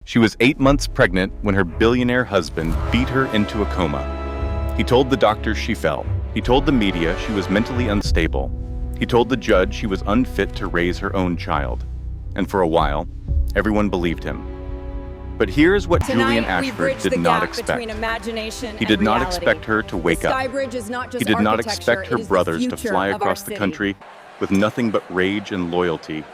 She was 8 months pregnant when her billionaire husband beat her into a coma. He told the doctors she fell. He told the media she was mentally unstable. He told the judge she was unfit to raise her own child. And for a while, everyone believed him. But here's what Julian Ashford did not expect. He did not expect her to wake up. He did not expect her brothers to fly across the country with nothing but rage and loyalty.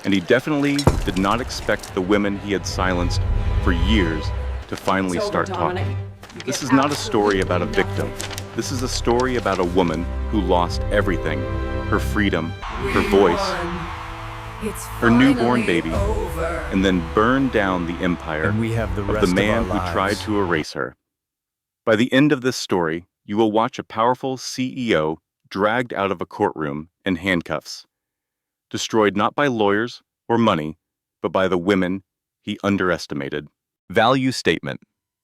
And he definitely did not expect the women he had silenced for years to finally start talking. This is not a story about a victim. This is a story about a woman who lost everything: her freedom, her voice, her newborn baby, and then burned down the empire of the man who tried to erase her. By the end of this story, you will watch a powerful CEO dragged out of a courtroom in handcuffs, destroyed not by lawyers or money, but by the women he underestimated. Value statement.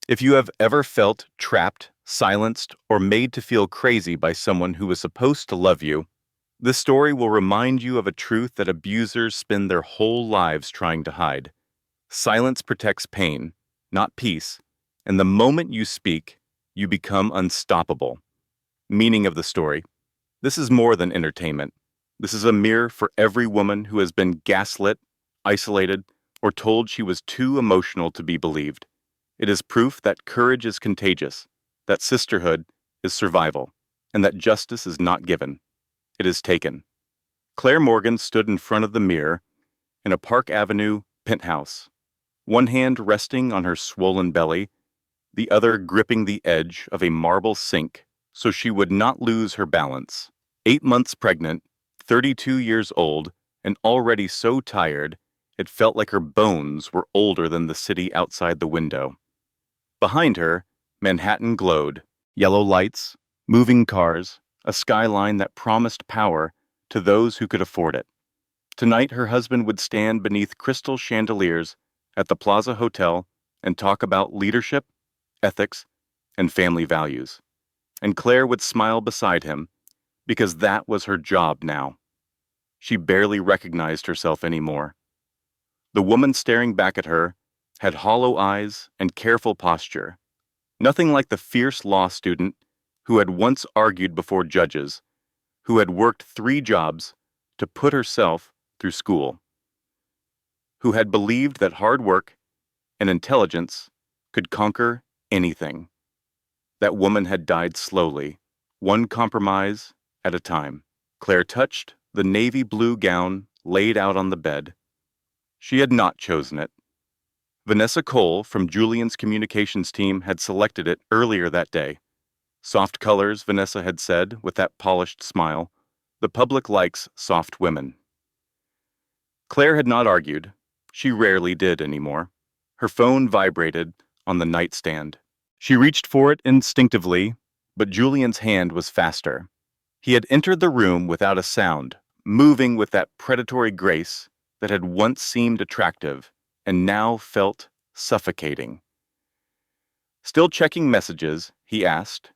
If you have ever felt trapped, silenced, or made to feel crazy by someone who was supposed to love you, this story will remind you of a truth that abusers spend their whole lives trying to hide. Silence protects pain, not peace, and the moment you speak, you become unstoppable. Meaning of the story. This is more than entertainment. This is a mirror for every woman who has been gaslit, isolated, or told she was too emotional to be believed. It is proof that courage is contagious, that sisterhood is survival, and that justice is not given. It is taken. Clare Morgan stood in front of the mirror in a Park Avenue penthouse, one hand resting on her swollen belly, the other gripping the edge of a marble sink so she would not lose her balance. 8 months pregnant, 32 years old, and already so tired, it felt like her bones were older than the city outside the window. Behind her, Manhattan glowed. Yellow lights, moving cars, a skyline that promised power to those who could afford it. Tonight, her husband would stand beneath crystal chandeliers at the Plaza Hotel and talk about leadership, ethics, and family values. And Claire would smile beside him, because that was her job now. She barely recognized herself anymore. The woman staring back at her had hollow eyes and careful posture, nothing like the fierce law student who had once argued before judges, who had worked 3 jobs to put herself through school, who had believed that hard work and intelligence could conquer anything. That woman had died slowly, one compromise at a time. Claire touched the navy blue gown laid out on the bed. She had not chosen it. Vanessa Cole from Julian's communications team had selected it earlier that day. Soft colors, Vanessa had said with that polished smile. The public likes soft women. Claire had not argued. She rarely did anymore. Her phone vibrated on the nightstand. She reached for it instinctively, but Julian's hand was faster. He had entered the room without a sound, moving with that predatory grace that had once seemed attractive and now felt suffocating. Still checking messages, he asked.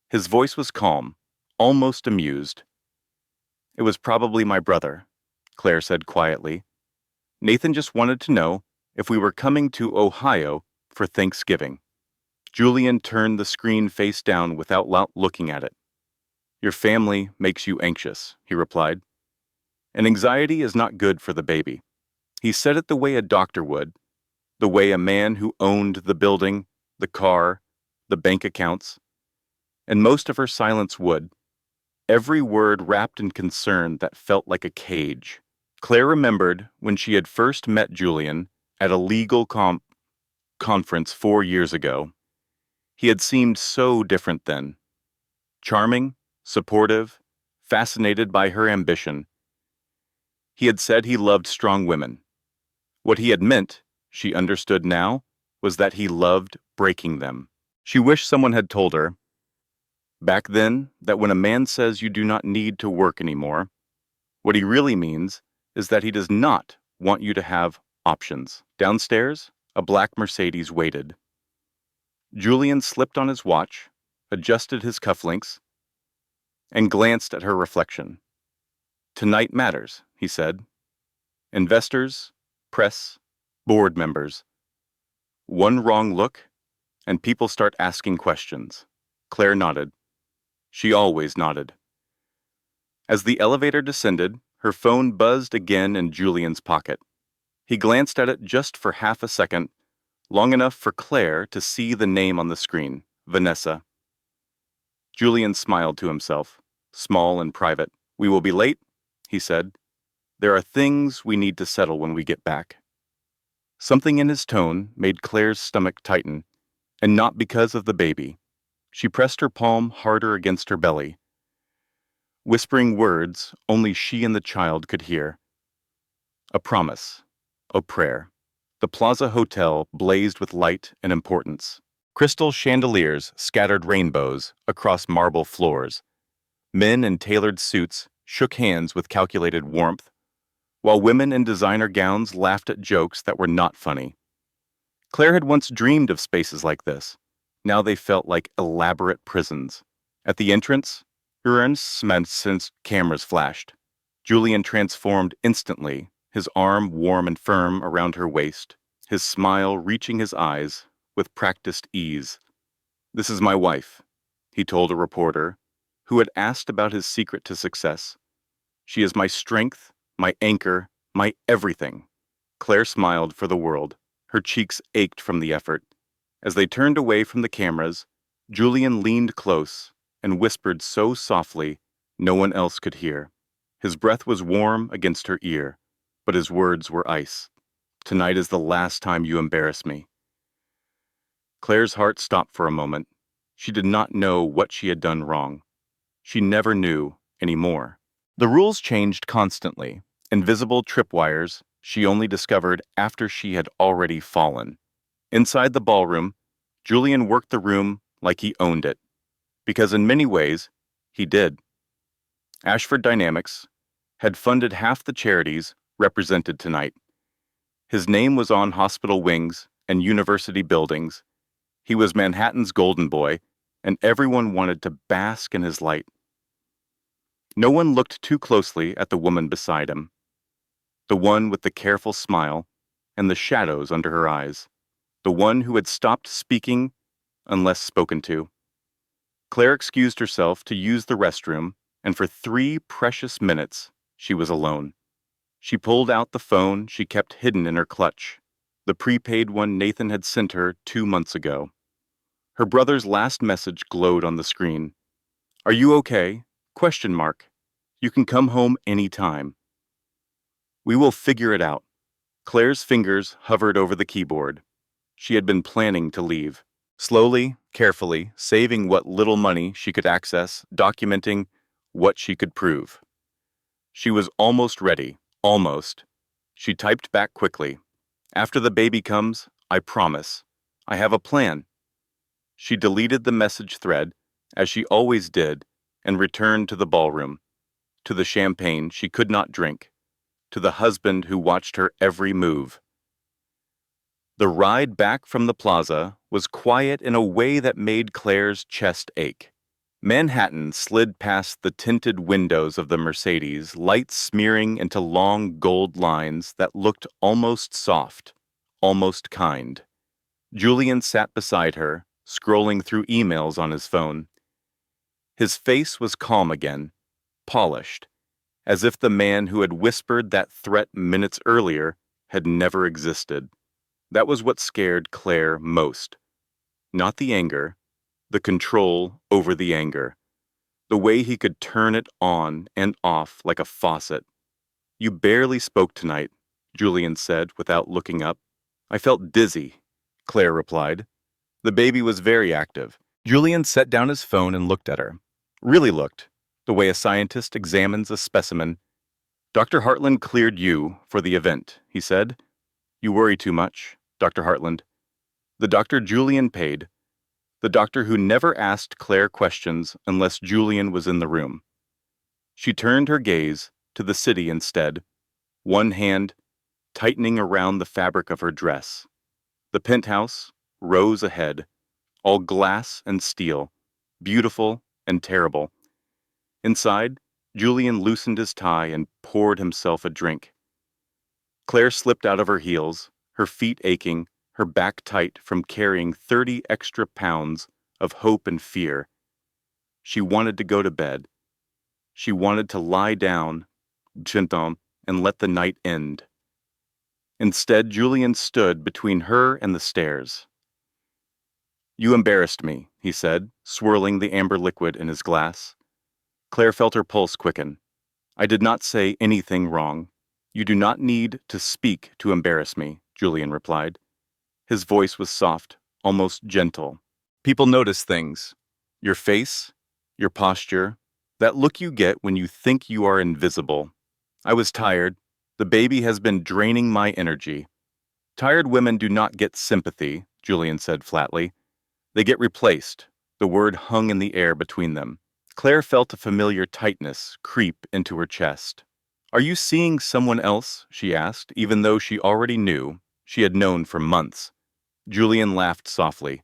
His voice was calm, almost amused. It was probably my brother, Claire said quietly. Nathan just wanted to know if we were coming to Ohio for Thanksgiving. Julian turned the screen face down without looking at it. Your family makes you anxious, he replied. And anxiety is not good for the baby. He said it the way a doctor would, the way a man who owned the building, the car, the bank accounts. And most of her silence would. Every word wrapped in concern that felt like a cage. Claire remembered when she had first met Julian at a legal conference 4 years ago. He had seemed so different then. Charming, supportive, fascinated by her ambition. He had said he loved strong women. What he had meant, she understood now, was that he loved breaking them. She wished someone had told her, back then, that when a man says you do not need to work anymore, what he really means is that he does not want you to have options. Downstairs, a black Mercedes waited. Julian slipped on his watch, adjusted his cufflinks, and glanced at her reflection. Tonight matters, he said. Investors, press, board members, One wrong look, and people start asking questions. Claire nodded. She always nodded. As the elevator descended, her phone buzzed again in Julian's pocket. He glanced at it just for half a second, long enough for Claire to see the name on the screen, Vanessa. Julian smiled to himself, small and private. "We will be late," he said. "There are things we need to settle when we get back." Something in his tone made Claire's stomach tighten, and not because of the baby. She pressed her palm harder against her belly, whispering words only she and the child could hear. A promise, a prayer. The Plaza Hotel blazed with light and importance. Crystal chandeliers scattered rainbows across marble floors. Men in tailored suits shook hands with calculated warmth, while women in designer gowns laughed at jokes that were not funny. Claire had once dreamed of spaces like this. Now they felt like elaborate prisons. At the entrance, since cameras flashed. Julian transformed instantly, his arm warm and firm around her waist, his smile reaching his eyes with practiced ease. "This is my wife," he told a reporter who had asked about his secret to success. "She is my strength, my anchor, my everything." Claire smiled for the world. Her cheeks ached from the effort. As they turned away from the cameras, Julian leaned close and whispered so softly no one else could hear. His breath was warm against her ear, but his words were ice. "Tonight is the last time you embarrass me." Claire's heart stopped for a moment. She did not know what she had done wrong. She never knew anymore. The rules changed constantly. Invisible tripwires she only discovered after she had already fallen. Inside the ballroom, Julian worked the room like he owned it. Because in many ways, he did. Ashford Dynamics had funded half the charities represented tonight. His name was on hospital wings and university buildings. He was Manhattan's golden boy, and everyone wanted to bask in his light. No one looked too closely at the woman beside him, the one with the careful smile and the shadows under her eyes, the one who had stopped speaking unless spoken to. Claire excused herself to use the restroom, and for 3 precious minutes she was alone. She pulled out the phone she kept hidden in her clutch, the prepaid one Nathan had sent her 2 months ago. Her brother's last message glowed on the screen. "Are you okay? Question mark. You can come home any time. We will figure it out." Claire's fingers hovered over the keyboard. She had been planning to leave. Slowly, carefully, saving what little money she could access, documenting what she could prove. She was almost ready, almost. She typed back quickly. "After the baby comes, I promise. I have a plan." She deleted the message thread, as she always did, and returned to the ballroom, to the champagne she could not drink, to the husband who watched her every move. The ride back from the plaza was quiet in a way that made Claire's chest ache. Manhattan slid past the tinted windows of the Mercedes, lights smearing into long gold lines that looked almost soft, almost kind. Julian sat beside her, scrolling through emails on his phone. His face was calm again, polished, as if the man who had whispered that threat minutes earlier had never existed. That was what scared Claire most. Not the anger, the control over the anger. The way he could turn it on and off like a faucet. "You barely spoke tonight," Julian said without looking up. "I felt dizzy," Claire replied. "The baby was very active." Julian set down his phone and looked at her. Really looked, the way a scientist examines a specimen. "Dr. Hartland cleared you for the event," he said. "You worry too much, Dr. Hartland." The doctor Julian paid. The doctor who never asked Claire questions unless Julian was in the room. She turned her gaze to the city instead, one hand tightening around the fabric of her dress. The penthouse rose ahead, all glass and steel, beautiful and terrible. Inside, Julian loosened his tie and poured himself a drink. Claire slipped out of her heels, her feet aching, her back tight from carrying 30 extra pounds of hope and fear. She wanted to go to bed. She wanted to lie down, gentle, and let the night end. Instead, Julian stood between her and the stairs. "You embarrassed me," he said, swirling the amber liquid in his glass. Claire felt her pulse quicken. "I did not say anything wrong. You do not need to speak to embarrass me," Julian replied. His voice was soft, almost gentle. "People notice things. Your face, your posture, that look you get when you think you are invisible. I was tired. The baby has been draining my energy." "Tired women do not get sympathy," Julian said flatly. "They get replaced." The word hung in the air between them. Claire felt a familiar tightness creep into her chest. "Are you seeing someone else?" she asked, even though she already knew. She had known for months. Julian laughed softly.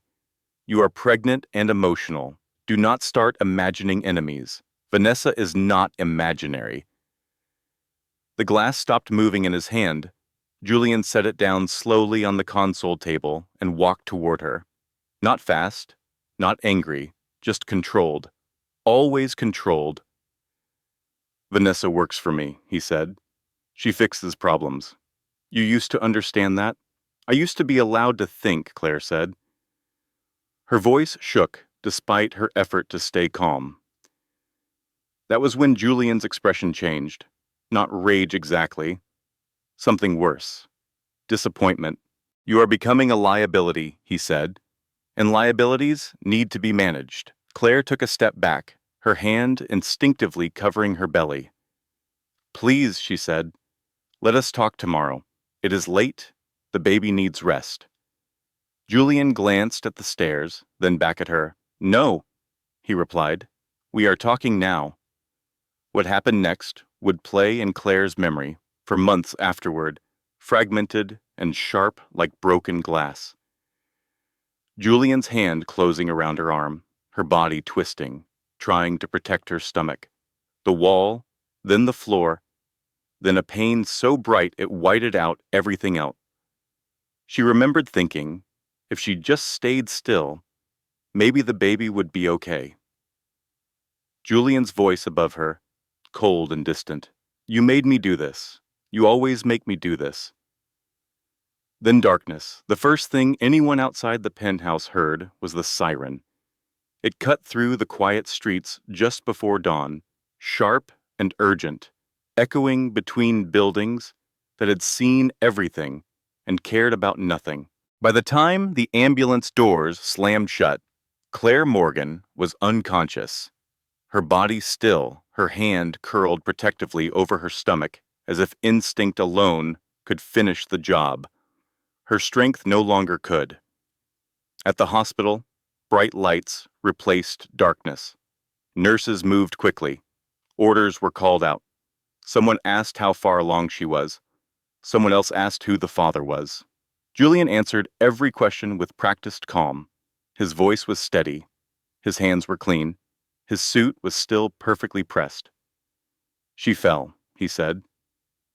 "You are pregnant and emotional. Do not start imagining enemies. Vanessa is not imaginary." The glass stopped moving in his hand. Julian set it down slowly on the console table and walked toward her. Not fast, not angry, just controlled. Always controlled. "Vanessa works for me," he said. "She fixes problems. You used to understand that?" "I used to be allowed to think," Claire said. Her voice shook despite her effort to stay calm. That was when Julian's expression changed. Not rage exactly. Something worse. Disappointment. "You are becoming a liability," he said. "And liabilities need to be managed." Claire took a step back, her hand instinctively covering her belly. "Please," she said, "let us talk tomorrow. It is late. The baby needs rest." Julian glanced at the stairs, then back at her. "No," he replied. "We are talking now." What happened next would play in Claire's memory for months afterward, fragmented and sharp like broken glass. Julian's hand closing around her arm, her body twisting, trying to protect her stomach. The wall, then the floor, then a pain so bright it whited out everything else. She remembered thinking, if she just stayed still, maybe the baby would be okay. Julian's voice above her, cold and distant. "You made me do this. You always make me do this." Then darkness. The first thing anyone outside the penthouse heard was the siren. It cut through the quiet streets just before dawn, sharp and urgent, echoing between buildings that had seen everything and cared about nothing. By the time the ambulance doors slammed shut, Claire Morgan was unconscious. Her body still, her hand curled protectively over her stomach, as if instinct alone could finish the job. Her strength no longer could. At the hospital, bright lights replaced darkness. Nurses moved quickly. Orders were called out. Someone asked how far along she was. Someone else asked who the father was. Julian answered every question with practiced calm. His voice was steady. His hands were clean. His suit was still perfectly pressed. "She fell," he said,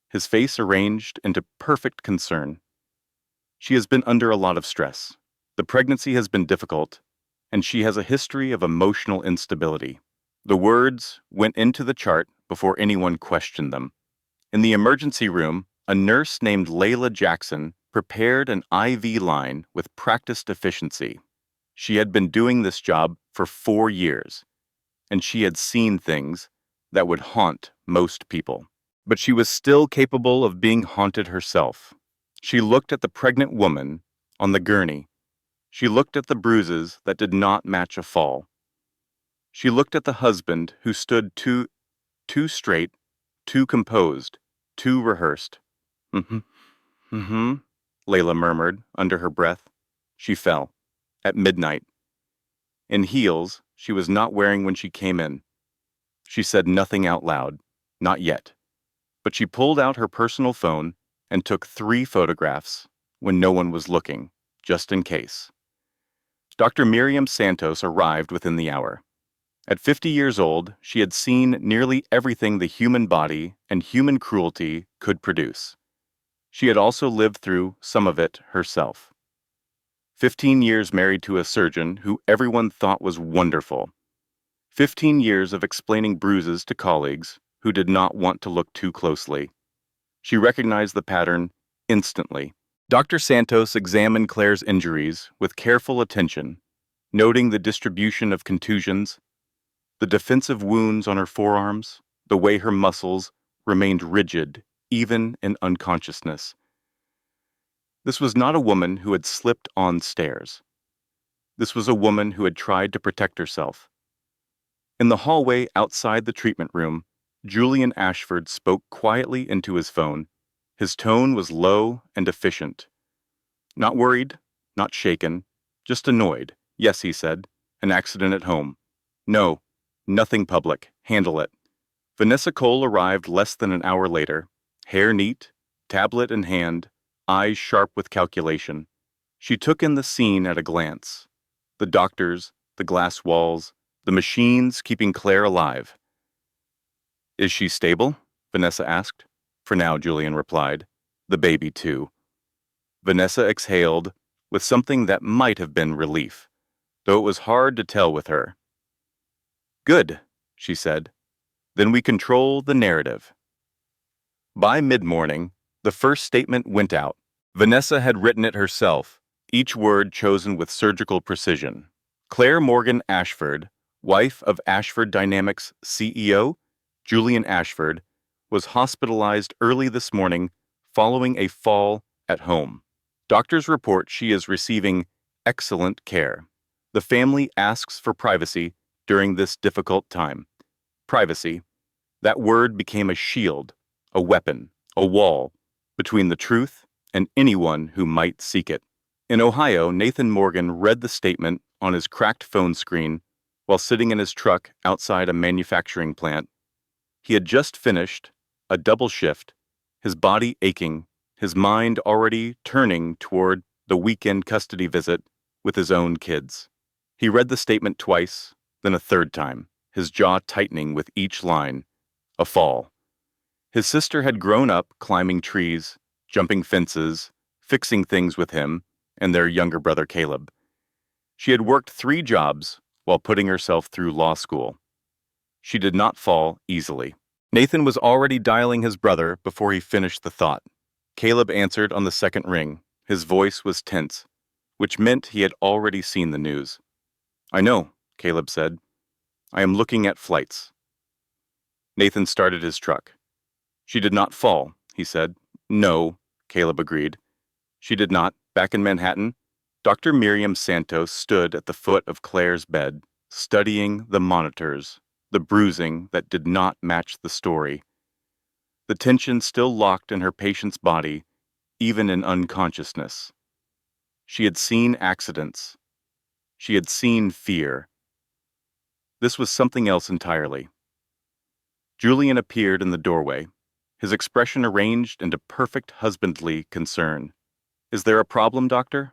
his face arranged into perfect concern. "She has been under a lot of stress. The pregnancy has been difficult, and she has a history of emotional instability." The words went into the chart before anyone questioned them. In the emergency room, a nurse named Layla Jackson prepared an IV line with practiced efficiency. She had been doing this job for 4 years, and she had seen things that would haunt most people. But she was still capable of being haunted herself. She looked at the pregnant woman on the gurney. She looked at the bruises that did not match a fall. She looked at the husband who stood too straight, too composed, too rehearsed. "Mm-hmm, mm-hmm," Layla murmured under her breath. She fell. At midnight. In heels she was not wearing when she came in. She said nothing out loud. Not yet. But she pulled out her personal phone and took 3 photographs when no one was looking, just in case. Dr. Miriam Santos arrived within the hour. At 50 years old, she had seen nearly everything the human body and human cruelty could produce. She had also lived through some of it herself. 15 years married to a surgeon who everyone thought was wonderful. 15 years of explaining bruises to colleagues who did not want to look too closely. She recognized the pattern instantly. Dr. Santos examined Claire's injuries with careful attention, noting the distribution of contusions, the defensive wounds on her forearms, the way her muscles remained rigid even in unconsciousness. This was not a woman who had slipped on stairs. This was a woman who had tried to protect herself. In the hallway outside the treatment room, Julian Ashford spoke quietly into his phone. His tone was low and efficient. Not worried, not shaken, just annoyed. Yes, he said. An accident at home. No, nothing public. Handle it. Vanessa Cole arrived less than an hour later, hair neat, tablet in hand, eyes sharp with calculation. She took in the scene at a glance. The doctors, the glass walls, the machines keeping Claire alive. Is she stable? Vanessa asked. For now, Julian replied. The baby, too. Vanessa exhaled with something that might have been relief, though it was hard to tell with her. Good, she said. Then we control the narrative. By mid-morning, the first statement went out. Vanessa had written it herself, each word chosen with surgical precision. Clare Morgan Ashford, wife of Ashford Dynamics CEO, Julian Ashford, was hospitalized early this morning following a fall at home. Doctors report she is receiving excellent care. The family asks for privacy during this difficult time. Privacy. That word became a shield, a weapon, a wall between the truth and anyone who might seek it. In Ohio, Nathan Morgan read the statement on his cracked phone screen while sitting in his truck outside a manufacturing plant. He had just finished a double shift, his body aching, his mind already turning toward the weekend custody visit with his own kids. He read the statement twice, then a third time, his jaw tightening with each line. A fall. His sister had grown up climbing trees, jumping fences, fixing things with him and their younger brother Caleb. She had worked 3 jobs while putting herself through law school. She did not fall easily. Nathan was already dialing his brother before he finished the thought. Caleb answered on the second ring. His voice was tense, which meant he had already seen the news. I know, Caleb said. I am looking at flights. Nathan started his truck. She did not fall, he said. No, Caleb agreed. She did not. Back in Manhattan, Dr. Miriam Santos stood at the foot of Claire's bed, studying the monitors, the bruising that did not match the story. The tension still locked in her patient's body, even in unconsciousness. She had seen accidents. She had seen fear. This was something else entirely. Julian appeared in the doorway, his expression arranged into perfect husbandly concern. Is there a problem, doctor?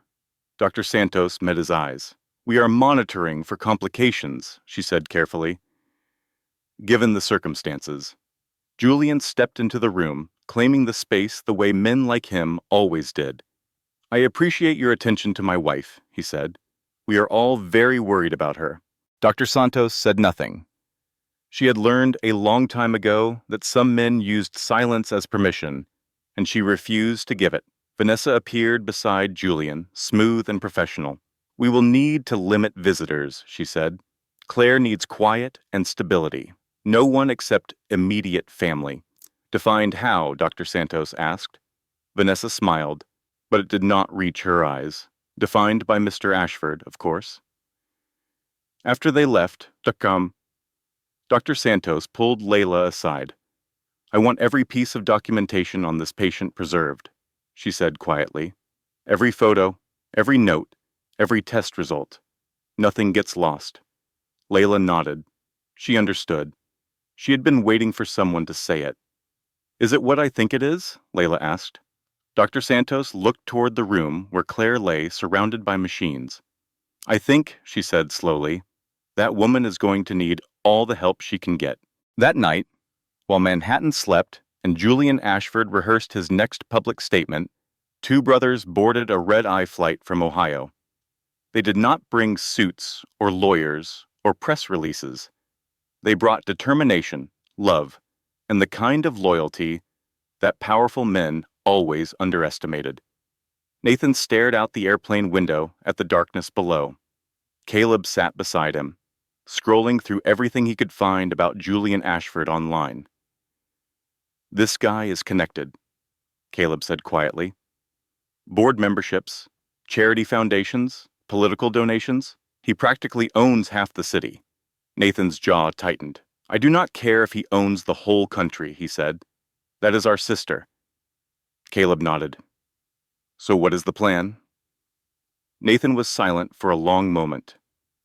Dr. Santos met his eyes. We are monitoring for complications, she said carefully. Given the circumstances. Julian stepped into the room, claiming the space the way men like him always did. I appreciate your attention to my wife, he said. We are all very worried about her. Dr. Santos said nothing. She had learned a long time ago that some men used silence as permission, and she refused to give it. Vanessa appeared beside Julian, smooth and professional. We will need to limit visitors, she said. Claire needs quiet and stability. No one except immediate family. Defined how, Dr. Santos asked. Vanessa smiled, but it did not reach her eyes. Defined by Mr. Ashford, of course. After they left, Dr. Santos pulled Layla aside. I want every piece of documentation on this patient preserved, she said quietly. Every photo, every note, every test result. Nothing gets lost. Layla nodded. She understood. She had been waiting for someone to say it. Is it what I think it is? Layla asked. Dr. Santos looked toward the room where Claire lay surrounded by machines. I think, she said slowly, that woman is going to need all the help she can get. That night, while Manhattan slept and Julian Ashford rehearsed his next public statement, 2 brothers boarded a red-eye flight from Ohio. They did not bring suits or lawyers or press releases. They brought determination, love, and the kind of loyalty that powerful men always underestimated. Nathan stared out the airplane window at the darkness below. Caleb sat beside him, scrolling through everything he could find about Julian Ashford online. "This guy is connected," Caleb said quietly. "Board memberships, charity foundations, political donations. He practically owns half the city." Nathan's jaw tightened. "I do not care if he owns the whole country," he said. "That is our sister." Caleb nodded. "So what is the plan?" Nathan was silent for a long moment.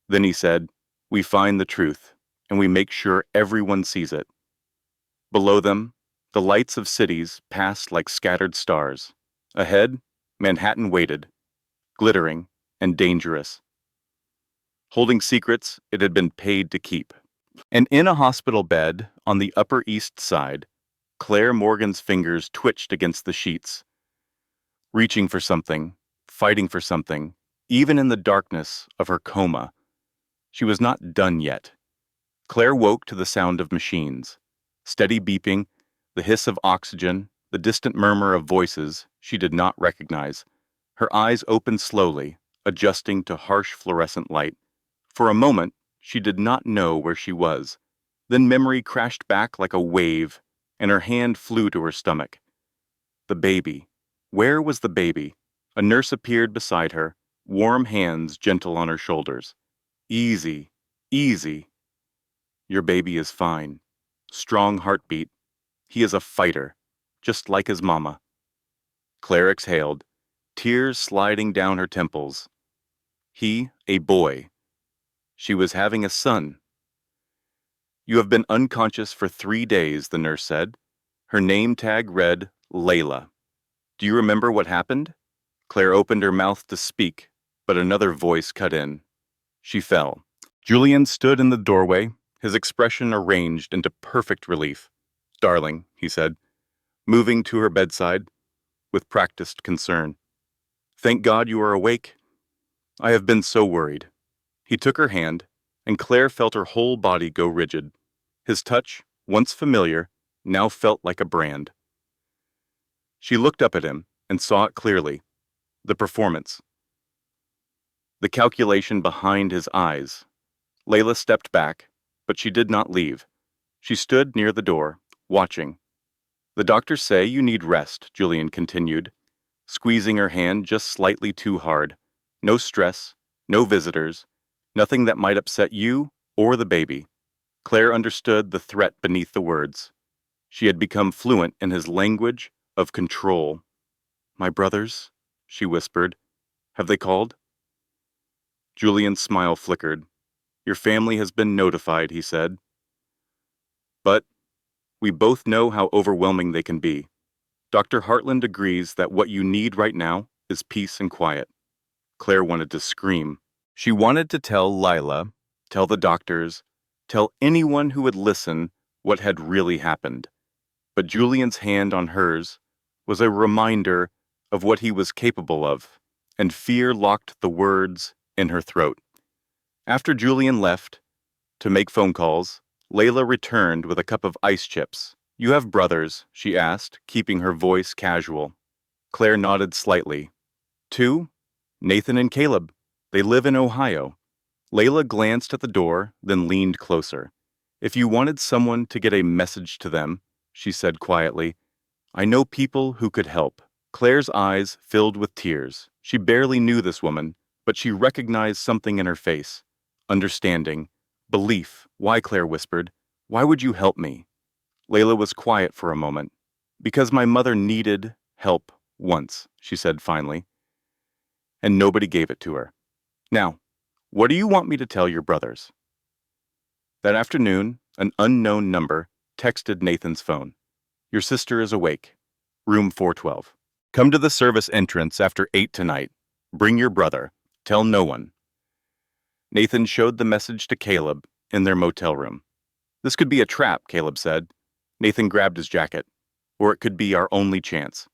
Then he said, "We find the truth, and we make sure everyone sees it." Below them, the lights of cities passed like scattered stars. Ahead, Manhattan waited, glittering and dangerous, holding secrets it had been paid to keep. And in a hospital bed on the Upper East Side, Clare Morgan's fingers twitched against the sheets, reaching for something, fighting for something, even in the darkness of her coma. She was not done yet. Clare woke to the sound of machines, steady beeping, the hiss of oxygen, the distant murmur of voices she did not recognize. Her eyes opened slowly, adjusting to harsh fluorescent light. For a moment, she did not know where she was. Then memory crashed back like a wave, and her hand flew to her stomach. The baby. Where was the baby? A nurse appeared beside her, warm hands gentle on her shoulders. "Easy, easy. Your baby is fine. Strong heartbeat. He is a fighter, just like his mama." Claire exhaled, tears sliding down her temples. He, a boy. She was having a son. "You have been unconscious for 3 days," the nurse said. Her name tag read Layla. "Do you remember what happened?" Claire opened her mouth to speak, but another voice cut in. She fell. Julian stood in the doorway, his expression arranged into perfect relief. "Darling," he said, moving to her bedside with practiced concern. "Thank God you are awake. I have been so worried." He took her hand, and Claire felt her whole body go rigid. His touch, once familiar, now felt like a brand. She looked up at him and saw it clearly. The performance. The calculation behind his eyes. Layla stepped back, but she did not leave. She stood near the door, watching. "The doctors say you need rest," Julian continued, squeezing her hand just slightly too hard. "No stress, no visitors, nothing that might upset you or the baby." Claire understood the threat beneath the words. She had become fluent in his language of control. "My brothers?" she whispered. "Have they called?" Julian's smile flickered. "Your family has been notified," he said. "But we both know how overwhelming they can be. Dr. Hartland agrees that what you need right now is peace and quiet." Claire wanted to scream. She wanted to tell Lila, tell the doctors, tell anyone who would listen what had really happened. But Julian's hand on hers was a reminder of what he was capable of, and fear locked the words in her throat. After Julian left to make phone calls, Layla returned with a cup of ice chips. "You have brothers?" she asked, keeping her voice casual. Claire nodded slightly. "Two? Nathan and Caleb. They live in Ohio." Layla glanced at the door, then leaned closer. "If you wanted someone to get a message to them," she said quietly, "I know people who could help." Claire's eyes filled with tears. She barely knew this woman, but she recognized something in her face. Understanding. Belief. "Why?" Claire whispered. "Why would you help me?" Layla was quiet for a moment. "Because my mother needed help once," she said finally, "and nobody gave it to her. Now, what do you want me to tell your brothers?" That afternoon, an unknown number texted Nathan's phone. "Your sister is awake. Room 412. Come to the service entrance after 8 tonight. Bring your brother. Tell no one." Nathan showed the message to Caleb in their motel room. "This could be a trap," Caleb said. Nathan grabbed his jacket. "Or it could be our only chance."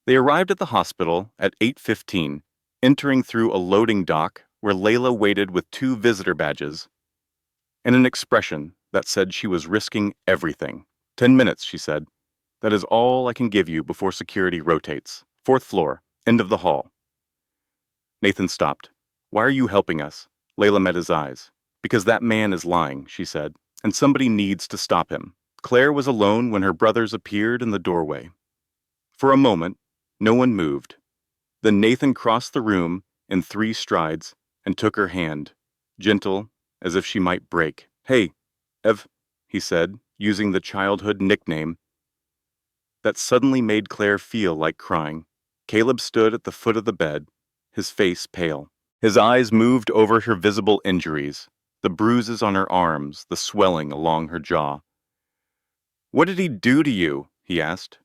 They arrived at the hospital at 8:15, entering through a loading dock where Layla waited with 2 visitor badges and an expression that said she was risking everything. 10 minutes, she said. That is all I can give you before security rotates. 4th floor, end of the hall. Nathan stopped. Why are you helping us? Layla met his eyes. Because that man is lying, she said, and somebody needs to stop him. Claire was alone when her brothers appeared in the doorway. For a moment, no one moved. Then Nathan crossed the room in 3 strides and took her hand, gentle, as if she might break. Hey, Ev, he said, using the childhood nickname that suddenly made Claire feel like crying. Caleb stood at the foot of the bed, his face pale. His eyes moved over her visible injuries, the bruises on her arms, the swelling along her jaw. What did he do to you? He asked,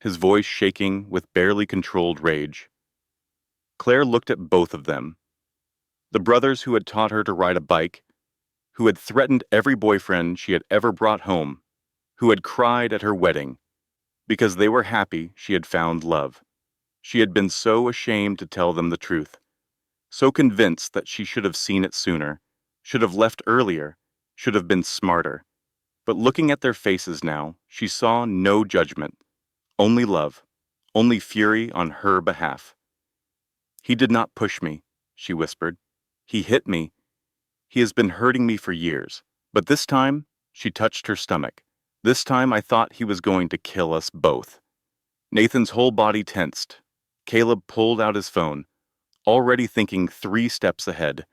his voice shaking with barely controlled rage. Claire looked at both of them. The brothers who had taught her to ride a bike, who had threatened every boyfriend she had ever brought home, who had cried at her wedding, because they were happy she had found love. She had been so ashamed to tell them the truth, so convinced that she should have seen it sooner, should have left earlier, should have been smarter. But looking at their faces now, she saw no judgment, only love, only fury on her behalf. He did not push me, she whispered. He hit me. He has been hurting me for years. But this time, she touched her stomach. This time I thought he was going to kill us both. Nathan's whole body tensed. Caleb pulled out his phone, already thinking 3 steps ahead.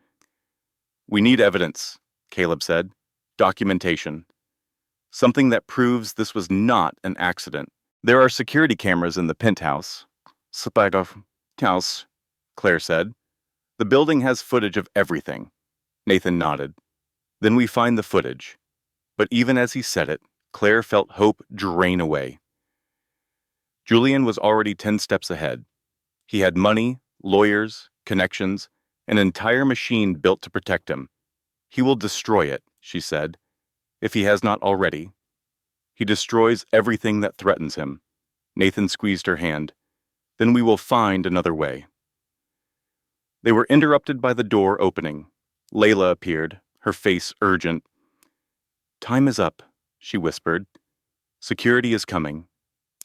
We need evidence, Caleb said. Documentation. Something that proves this was not an accident. There are security cameras in the penthouse. House, Claire said. The building has footage of everything. Nathan nodded. Then we find the footage. But even as he said it, Claire felt hope drain away. Julian was already 10 steps ahead. He had money, lawyers, connections, an entire machine built to protect him. He will destroy it, she said, if he has not already. He destroys everything that threatens him. Nathan squeezed her hand. Then we will find another way. They were interrupted by the door opening. Layla appeared, her face urgent. Time is up, she whispered. Security is coming.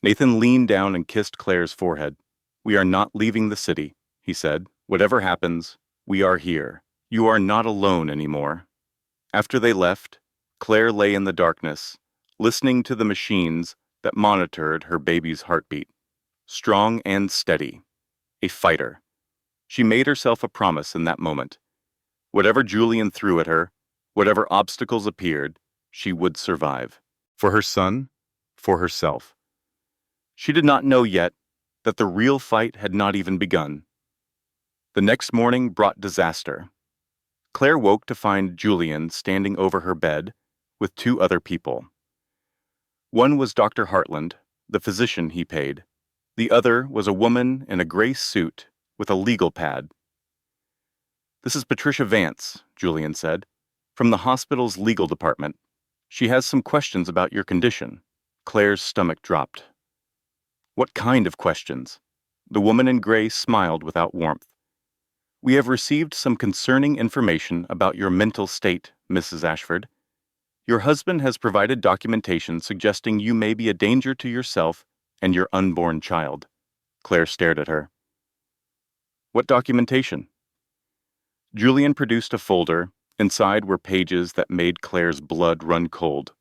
Nathan leaned down and kissed Claire's forehead. We are not leaving the city, he said. Whatever happens, we are here. You are not alone anymore. After they left, Claire lay in the darkness, listening to the machines that monitored her baby's heartbeat. Strong and steady. A fighter. She made herself a promise in that moment. Whatever Julian threw at her, whatever obstacles appeared, she would survive. For her son, for herself. She did not know yet that the real fight had not even begun. The next morning brought disaster. Claire woke to find Julian standing over her bed with 2 other people. One was Dr. Hartland, the physician he paid. The other was a woman in a gray suit with a legal pad. This is Patricia Vance, Julian said, from the hospital's legal department. She has some questions about your condition. Claire's stomach dropped. What kind of questions? The woman in gray smiled without warmth. We have received some concerning information about your mental state, Mrs. Ashford. Your husband has provided documentation suggesting you may be a danger to yourself and your unborn child. Claire stared at her. What documentation? Julian produced a folder. Inside were pages that made Claire's blood run cold.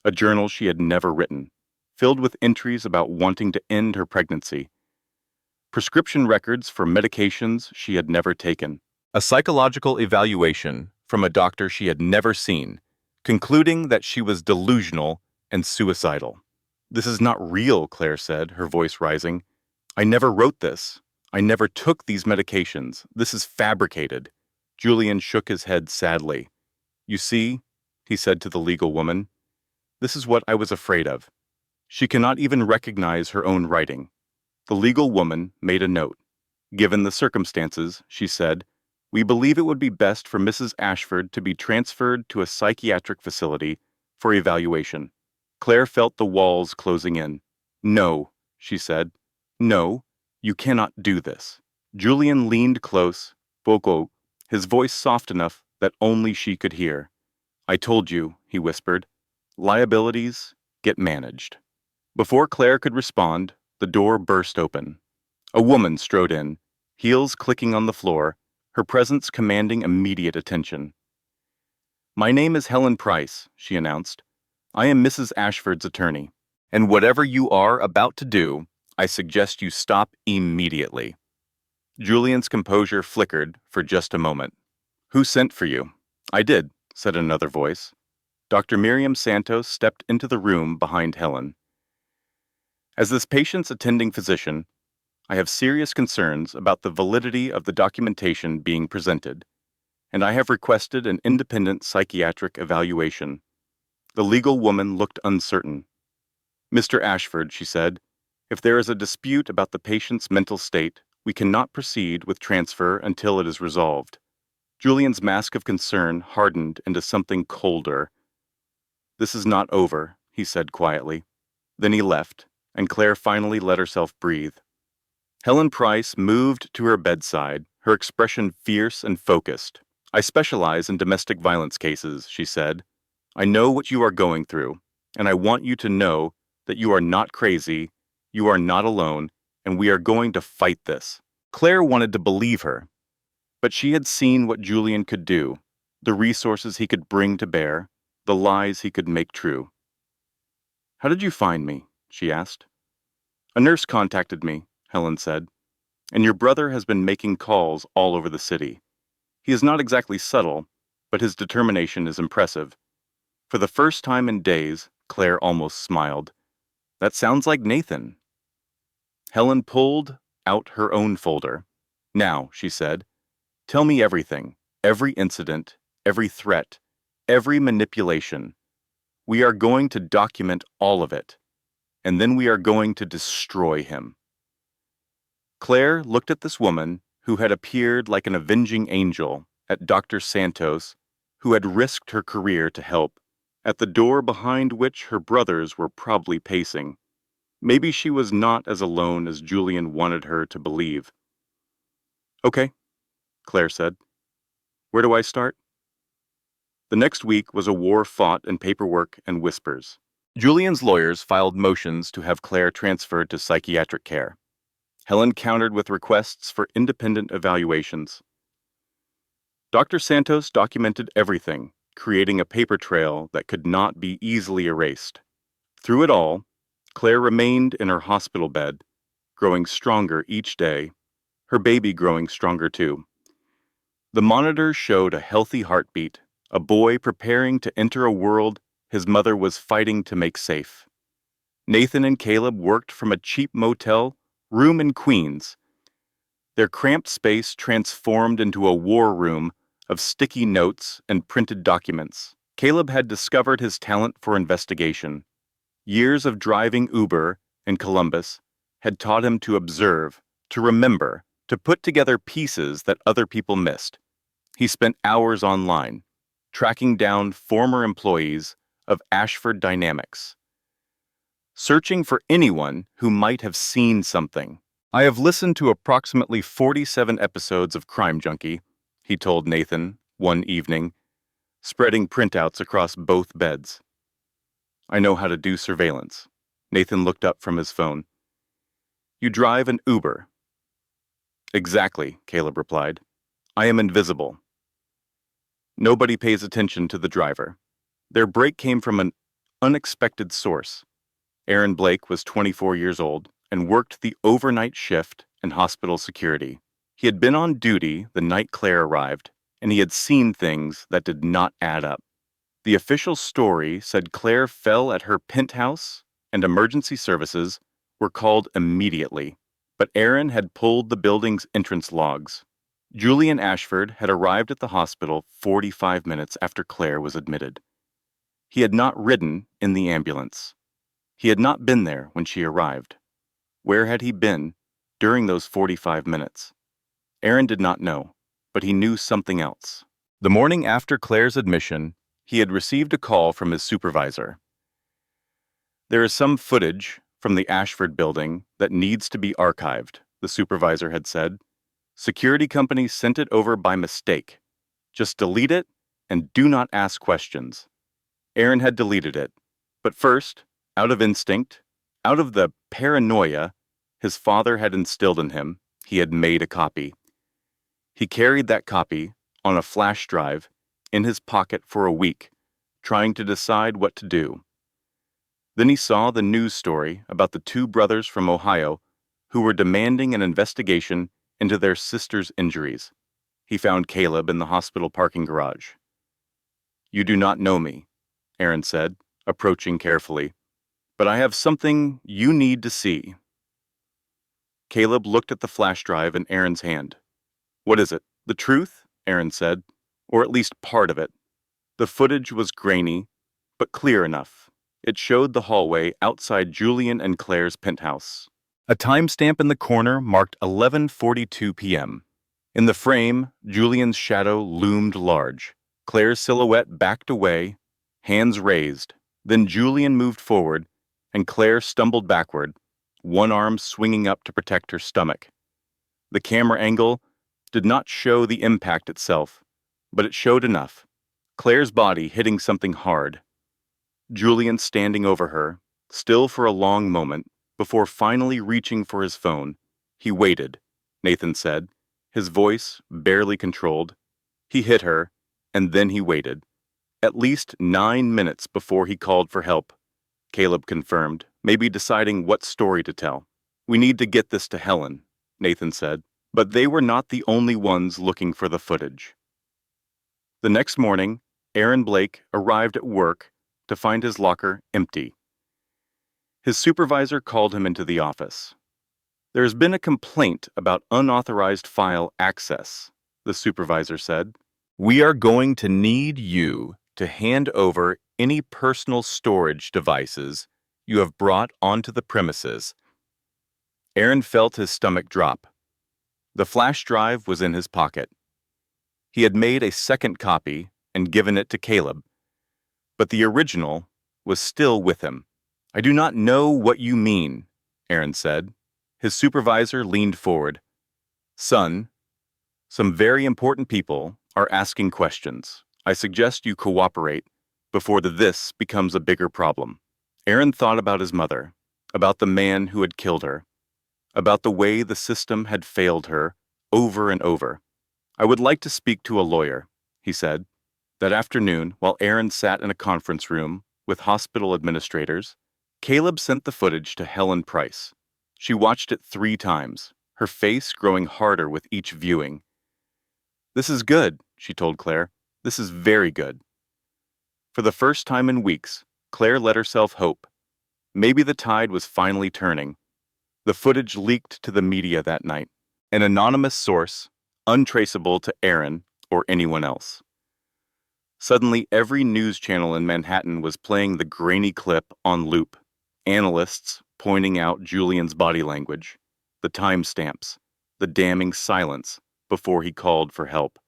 A journal she had never written, filled with entries about wanting to end her pregnancy. Prescription records for medications she had never taken. A psychological evaluation from a doctor she had never seen, concluding that she was delusional and suicidal. This is not real, Claire said, her voice rising. I never wrote this. I never took these medications. This is fabricated. Julian shook his head sadly. You see, he said to the legal woman, this is what I was afraid of. She cannot even recognize her own writing. The legal woman made a note. Given the circumstances, she said, we believe it would be best for Mrs. Ashford to be transferred to a psychiatric facility for evaluation. Claire felt the walls closing in. No, she said. No, you cannot do this. Julian leaned close, vocal, his voice soft enough that only she could hear. I told you, he whispered. Liabilities get managed. Before Claire could respond, the door burst open. A woman strode in, heels clicking on the floor, her presence commanding immediate attention. My name is Helen Price, she announced. I am Mrs. Ashford's attorney. And whatever you are about to do, I suggest you stop immediately. Julian's composure flickered for just a moment. Who sent for you? I did, said another voice. Dr. Miriam Santos stepped into the room behind Helen. As this patient's attending physician, I have serious concerns about the validity of the documentation being presented, and I have requested an independent psychiatric evaluation. The legal woman looked uncertain. Mr. Ashford, she said, if there is a dispute about the patient's mental state, we cannot proceed with transfer until it is resolved. Julian's mask of concern hardened into something colder. This is not over, he said quietly. Then he left, and Claire finally let herself breathe. Helen Price moved to her bedside, her expression fierce and focused. I specialize in domestic violence cases, she said. I know what you are going through, and I want you to know that you are not crazy, you are not alone, and we are going to fight this. Claire wanted to believe her, but she had seen what Julian could do, the resources he could bring to bear, the lies he could make true. How did you find me? She asked. A nurse contacted me, Helen said, and your brother has been making calls all over the city. He is not exactly subtle, but his determination is impressive. For the first time in days, Claire almost smiled. That sounds like Nathan. Helen pulled out her own folder. Now, she said, tell me everything, every incident, every threat, every manipulation. We are going to document all of it, and then we are going to destroy him. Claire looked at this woman who had appeared like an avenging angel, at Dr. Santos, who had risked her career to help, at the door behind which her brothers were probably pacing. Maybe she was not as alone as Julian wanted her to believe. Okay, Claire said. Where do I start? The next week was a war fought in paperwork and whispers. Julian's lawyers filed motions to have Claire transferred to psychiatric care. Helen countered with requests for independent evaluations. Dr. Santos documented everything, creating a paper trail that could not be easily erased. Through it all, Claire remained in her hospital bed, growing stronger each day, her baby growing stronger too. The monitor showed a healthy heartbeat, a boy preparing to enter a world his mother was fighting to make safe. Nathan and Caleb worked from a cheap motel room in Queens. Their cramped space transformed into a war room of sticky notes and printed documents. Caleb had discovered his talent for investigation. Years of driving Uber in Columbus had taught him to observe, to remember, to put together pieces that other people missed. He spent hours online, tracking down former employees of Ashford Dynamics, searching for anyone who might have seen something. I have listened to approximately 47 episodes of Crime Junkie, he told Nathan one evening, spreading printouts across both beds. I know how to do surveillance. Nathan looked up from his phone. You drive an Uber. Exactly, Caleb replied. I am invisible. Nobody pays attention to the driver. Their break came from an unexpected source. Aaron Blake was 24 years old and worked the overnight shift in hospital security. He had been on duty the night Claire arrived, and he had seen things that did not add up. The official story said Claire fell at her penthouse and emergency services were called immediately, but Aaron had pulled the building's entrance logs. Julian Ashford had arrived at the hospital 45 minutes after Claire was admitted. He had not ridden in the ambulance. He had not been there when she arrived. Where had he been during those 45 minutes? Aaron did not know, but he knew something else. The morning after Claire's admission, he had received a call from his supervisor. There is some footage from the Ashford building that needs to be archived, the supervisor had said. Security companies sent it over by mistake. Just delete it and do not ask questions. Aaron had deleted it. But first, out of instinct, out of the paranoia his father had instilled in him, he had made a copy. He carried that copy on a flash drive in his pocket for a week, trying to decide what to do. Then he saw the news story about the two brothers from Ohio who were demanding an investigation into their sister's injuries. He found Caleb in the hospital parking garage. "You do not know me," Aaron said, approaching carefully, "but I have something you need to see." Caleb looked at the flash drive in Aaron's hand. "What is it? The truth?" Aaron said, "or at least part of it." The footage was grainy, but clear enough. It showed the hallway outside Julian and Claire's penthouse. A timestamp in the corner marked 11:42 p.m. In the frame, Julian's shadow loomed large. Claire's silhouette backed away, hands raised. Then Julian moved forward, and Claire stumbled backward, one arm swinging up to protect her stomach. The camera angle did not show the impact itself, but it showed enough. Claire's body hitting something hard. Julian standing over her, still for a long moment, before finally reaching for his phone. He waited, Nathan said, his voice barely controlled. He hit her, and then he waited. At least 9 minutes before he called for help, Caleb confirmed, maybe deciding what story to tell. "We need to get this to Helen," Nathan said. But they were not the only ones looking for the footage. The next morning, Aaron Blake arrived at work to find his locker empty. His supervisor called him into the office. "There has been a complaint about unauthorized file access," the supervisor said. "We are going to need you to hand over any personal storage devices you have brought onto the premises." Aaron felt his stomach drop. The flash drive was in his pocket. He had made a second copy and given it to Caleb, but the original was still with him. "I do not know what you mean," Aaron said. His supervisor leaned forward. "Son, some very important people are asking questions. I suggest you cooperate before this becomes a bigger problem." Aaron thought about his mother, about the man who had killed her, about the way the system had failed her over and over. "I would like to speak to a lawyer," he said. That afternoon, while Aaron sat in a conference room with hospital administrators, Caleb sent the footage to Helen Price. She watched it 3 times, her face growing harder with each viewing. "This is good," she told Claire. "This is very good." For the first time in weeks, Claire let herself hope. Maybe the tide was finally turning. The footage leaked to the media that night. An anonymous source, untraceable to Aaron or anyone else. Suddenly, every news channel in Manhattan was playing the grainy clip on loop. Analysts pointing out Julian's body language, the timestamps, the damning silence before he called for help.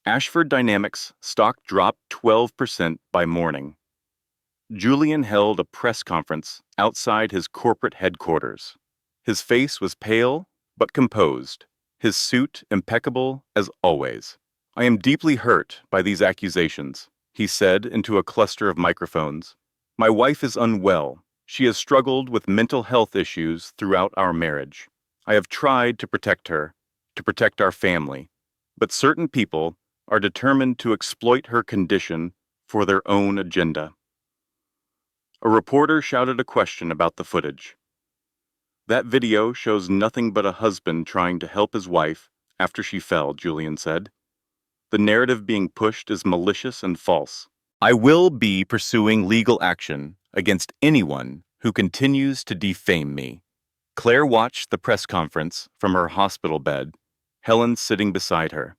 Ashford Dynamics stock dropped 12% by morning. Julian held a press conference outside his corporate headquarters. His face was pale but composed, his suit impeccable as always. "I am deeply hurt by these accusations," he said into a cluster of microphones. "My wife is unwell. She has struggled with mental health issues throughout our marriage. I have tried to protect her, to protect our family, but certain people are determined to exploit her condition for their own agenda." A reporter shouted a question about the footage. "That video shows nothing but a husband trying to help his wife after she fell," Julian said. "The narrative being pushed is malicious and false. I will be pursuing legal action against anyone who continues to defame me." Claire watched the press conference from her hospital bed, Helen sitting beside her.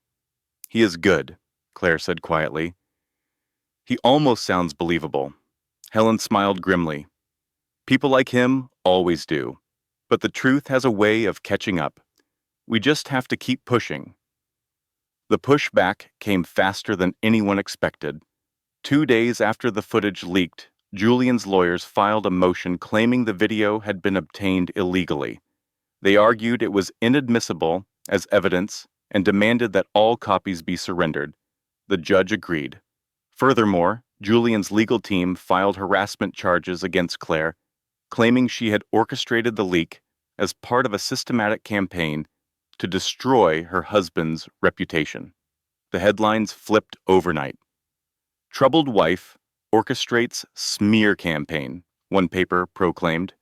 "He is good," Claire said quietly. "He almost sounds believable." Helen smiled grimly. "People like him always do. But the truth has a way of catching up. We just have to keep pushing." The pushback came faster than anyone expected. 2 days after the footage leaked, Julian's lawyers filed a motion claiming the video had been obtained illegally. They argued it was inadmissible as evidence and demanded that all copies be surrendered. The judge agreed. Furthermore, Julian's legal team filed harassment charges against Clare, claiming she had orchestrated the leak as part of a systematic campaign to destroy her husband's reputation. The headlines flipped overnight. Troubled wife orchestrates smear campaign, one paper proclaimed.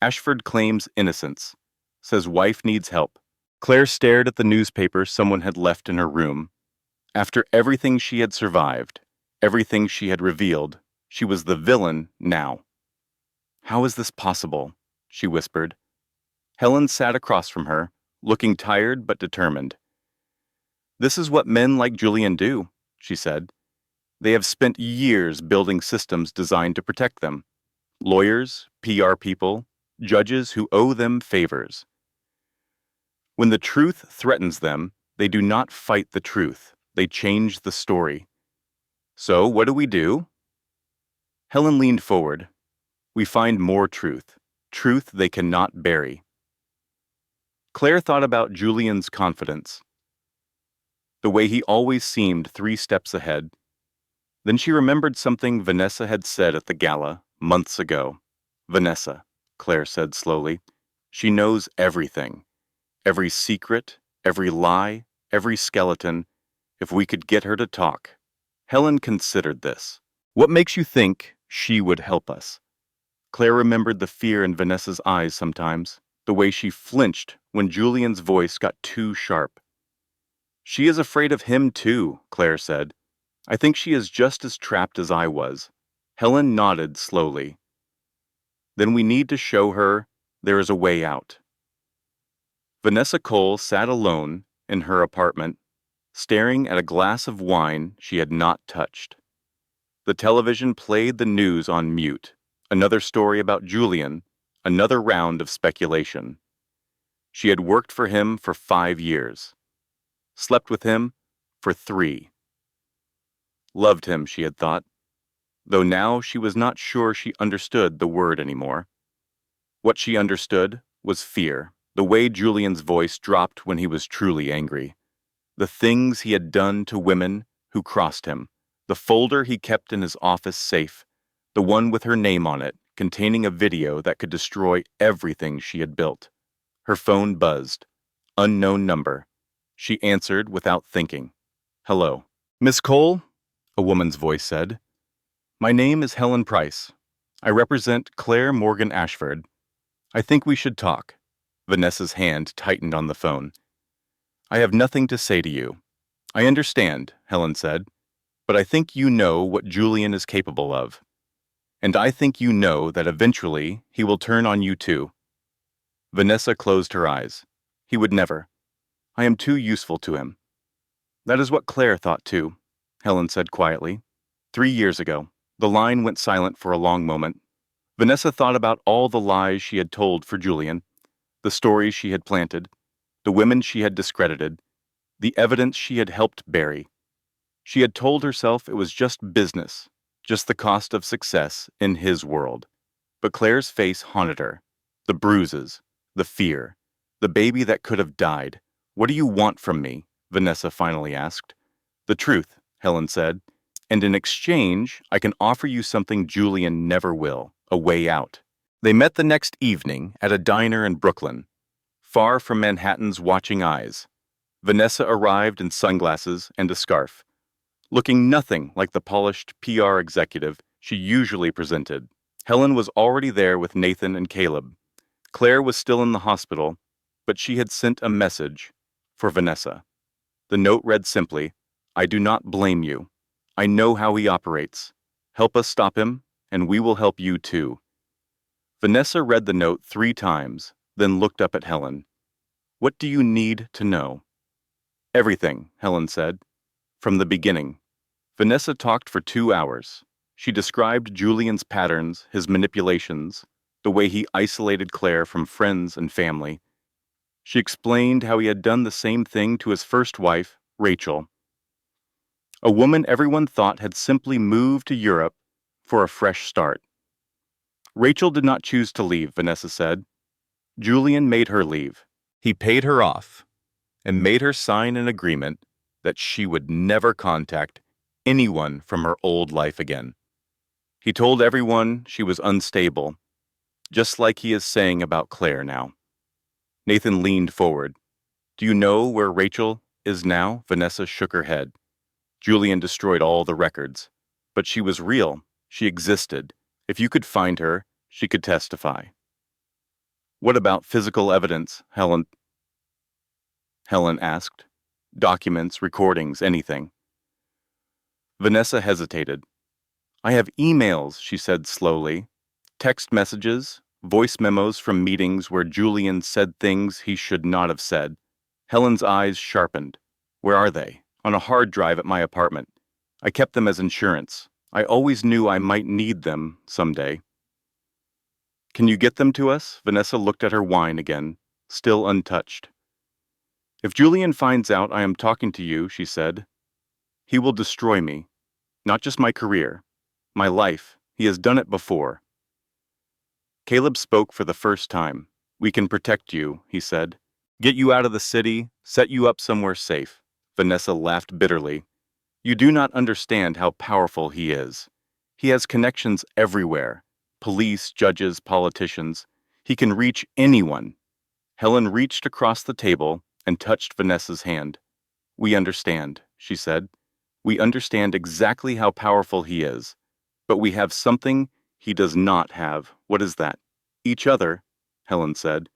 Ashford claims innocence, says wife needs help. Claire stared at the newspaper someone had left in her room. After everything she had survived, everything she had revealed, she was the villain now. "How is this possible?" she whispered. Helen sat across from her, looking tired but determined. "This is what men like Julian do," she said. "They have spent years building systems designed to protect them. Lawyers, PR people, judges who owe them favors. When the truth threatens them, they do not fight the truth. They change the story. So what do we do?" Helen leaned forward. "We find more truth. Truth they cannot bury." Claire thought about Julian's confidence, the way he always seemed 3 steps ahead. Then she remembered something Vanessa had said at the gala months ago. "Vanessa," Claire said slowly, "she knows everything. Every secret, every lie, every skeleton. If we could get her to talk." Helen considered this. "What makes you think she would help us?" Claire remembered the fear in Vanessa's eyes sometimes, the way she flinched when Julian's voice got too sharp. "She is afraid of him too," Claire said. "I think she is just as trapped as I was." Helen nodded slowly. "Then we need to show her there is a way out." Vanessa Cole sat alone in her apartment, staring at a glass of wine she had not touched. The television played the news on mute, another story about Julian, another round of speculation. She had worked for him for 5 years, slept with him for 3. Loved him, she had thought, though now she was not sure she understood the word anymore. What she understood was fear, the way Julian's voice dropped when he was truly angry, the things he had done to women who crossed him, the folder he kept in his office safe, the one with her name on it, containing a video that could destroy everything she had built. Her phone buzzed. Unknown number. She answered without thinking. "Hello." "Miss Cole?" a woman's voice said. "My name is Helen Price. I represent Clare Morgan Ashford. I think we should talk." Vanessa's hand tightened on the phone. "I have nothing to say to you." "I understand," Helen said, "but I think you know what Julian is capable of. And I think you know that eventually he will turn on you too." Vanessa closed her eyes. "He would never. I am too useful to him." "That is what Claire thought too," Helen said quietly. 3 years ago. The line went silent for a long moment. Vanessa thought about all the lies she had told for Julian, the stories she had planted, the women she had discredited, the evidence she had helped bury. She had told herself it was just business, just the cost of success in his world. But Claire's face haunted her. The bruises, the fear, the baby that could have died. "What do you want from me?" Vanessa finally asked. "The truth," Helen said. "And in exchange, I can offer you something Julian never will, a way out." They met the next evening at a diner in Brooklyn, far from Manhattan's watching eyes. Vanessa arrived in sunglasses and a scarf, looking nothing like the polished PR executive she usually presented. Helen was already there with Nathan and Caleb. Claire was still in the hospital, but she had sent a message for Vanessa. The note read simply, "I do not blame you. I know how he operates. Help us stop him, and we will help you too." Vanessa read the note 3 times, then looked up at Helen. "What do you need to know?" "Everything," Helen said. "From the beginning." Vanessa talked for 2 hours. She described Julian's patterns, his manipulations, the way he isolated Claire from friends and family. She explained how he had done the same thing to his first wife, Rachel, a woman everyone thought had simply moved to Europe for a fresh start. "Rachel did not choose to leave," Vanessa said. "Julian made her leave. He paid her off. and made her sign an agreement that she would never contact anyone from her old life again. He told everyone she was unstable, just like he is saying about Claire now. Nathan leaned forward. "Do you know where Rachel is now?" Vanessa shook her head. "Julian destroyed all the records. But she was real. She existed. If you could find her, she could testify." "What about physical evidence?" Helen asked. "Documents, recordings, anything." Vanessa hesitated. "I have emails," she said slowly. "Text messages, voice memos from meetings where Julian said things he should not have said." Helen's eyes sharpened. "Where are they?" "On a hard drive at my apartment. I kept them as insurance. I always knew I might need them someday." "Can you get them to us?" Vanessa looked at her wine again, still untouched. "If Julian finds out I am talking to you," she said, "he will destroy me. Not just my career. My life. He has done it before." Caleb spoke for the first time. "We can protect you," he said. "Get you out of the city, set you up somewhere safe." Vanessa laughed bitterly. "You do not understand how powerful he is. He has connections everywhere. Police, judges, politicians. He can reach anyone." Helen reached across the table and touched Vanessa's hand. "We understand," she said. "We understand exactly how powerful he is. But we have something he does not have." "What is that?" "Each other," Helen said.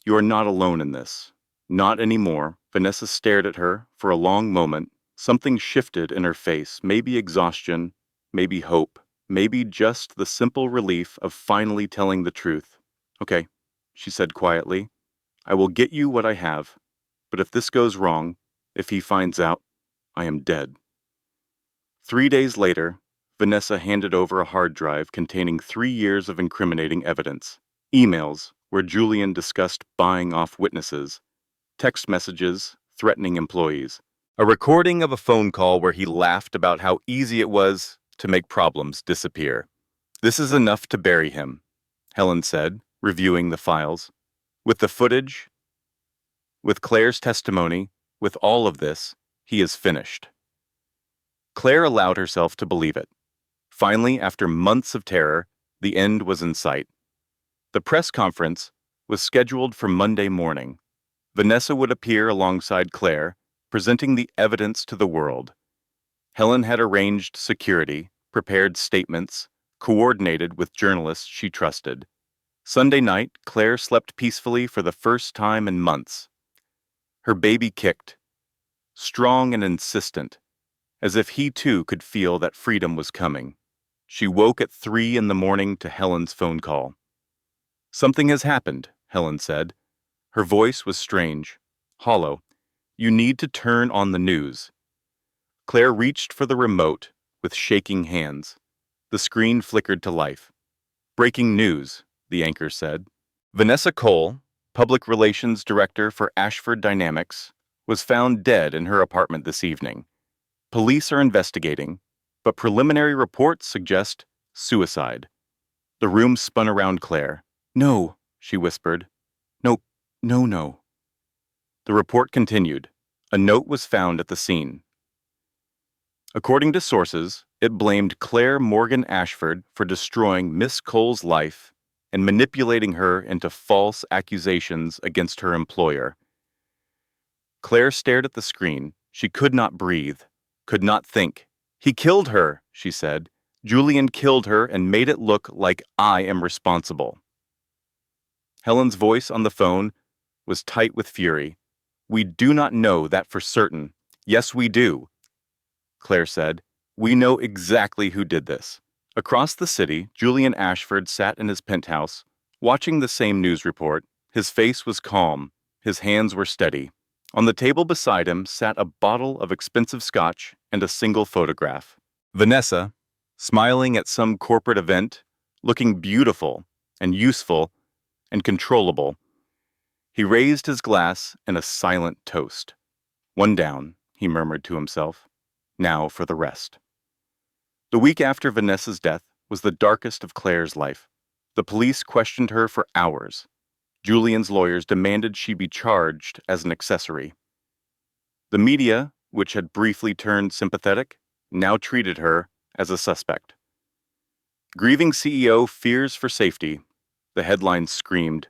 "You are not alone in this." "Not anymore." Vanessa stared at her for a long moment. Something shifted in her face, maybe exhaustion, maybe hope, maybe just the simple relief of finally telling the truth. "Okay," she said quietly. "I will get you what I have. But if this goes wrong, if he finds out, I am dead." 3 days later, Vanessa handed over a hard drive containing 3 years of incriminating evidence. Emails where Julian discussed buying off witnesses, text messages threatening employees, a recording of a phone call where he laughed about how easy it was to make problems disappear. "This is enough to bury him," Helen said, reviewing the files. "With the footage, with Claire's testimony, with all of this, he is finished." Claire allowed herself to believe it. Finally, after months of terror, the end was in sight. The press conference was scheduled for Monday morning. Vanessa would appear alongside Claire, presenting the evidence to the world. Helen had arranged security, prepared statements, coordinated with journalists she trusted. Sunday night, Claire slept peacefully for the first time in months. Her baby kicked, strong and insistent, as if he too could feel that freedom was coming. She woke at 3 in the morning to Helen's phone call. "Something has happened," Helen said. Her voice was strange, hollow. "You need to turn on the news." Claire reached for the remote with shaking hands. The screen flickered to life. "Breaking news," the anchor said. Vanessa Cole, Public Relations Director for Ashford Dynamics, was found dead in her apartment this evening. Police are investigating, but preliminary reports suggest suicide. The room spun around Claire. "No," she whispered. "No, no, no." The report continued. A note was found at the scene. According to sources, it blamed Clare Morgan Ashford for destroying Miss Cole's life and manipulating her into false accusations against her employer. Claire stared at the screen. She could not breathe, could not think. "He killed her," she said. "Julian killed her and made it look like I am responsible." Helen's voice on the phone was tight with fury. "We do not know that for certain." "Yes, we do," Claire said. "We know exactly who did this." Across the city, Julian Ashford sat in his penthouse, watching the same news report. His face was calm. His hands were steady. On the table beside him sat a bottle of expensive scotch and a single photograph. Vanessa, smiling at some corporate event, looking beautiful and useful and controllable. He raised his glass in a silent toast. "One down," he murmured to himself. "Now for the rest." The week after Vanessa's death was the darkest of Claire's life. The police questioned her for hours. Julian's lawyers demanded she be charged as an accessory. The media, which had briefly turned sympathetic, now treated her as a suspect. Grieving CEO fears for safety, the headline screamed.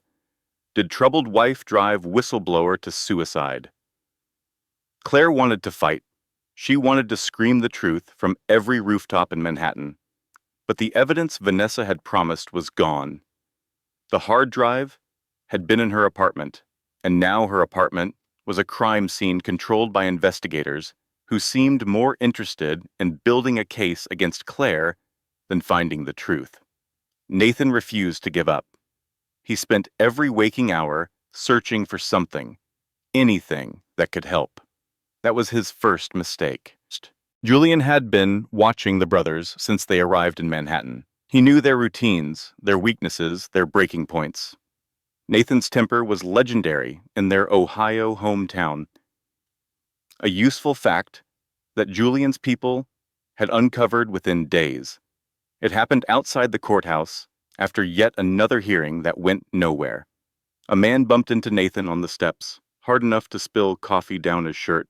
Did troubled wife drive whistleblower to suicide? Claire wanted to fight. She wanted to scream the truth from every rooftop in Manhattan. But the evidence Vanessa had promised was gone. The hard drive had been in her apartment, and now her apartment was a crime scene controlled by investigators who seemed more interested in building a case against Claire than finding the truth. Nathan refused to give up. He spent every waking hour searching for something, anything that could help. That was his first mistake. Julian had been watching the brothers since they arrived in Manhattan. He knew their routines, their weaknesses, their breaking points. Nathan's temper was legendary in their Ohio hometown. A useful fact that Julian's people had uncovered within days. It happened outside the courthouse after yet another hearing that went nowhere. A man bumped into Nathan on the steps, hard enough to spill coffee down his shirt.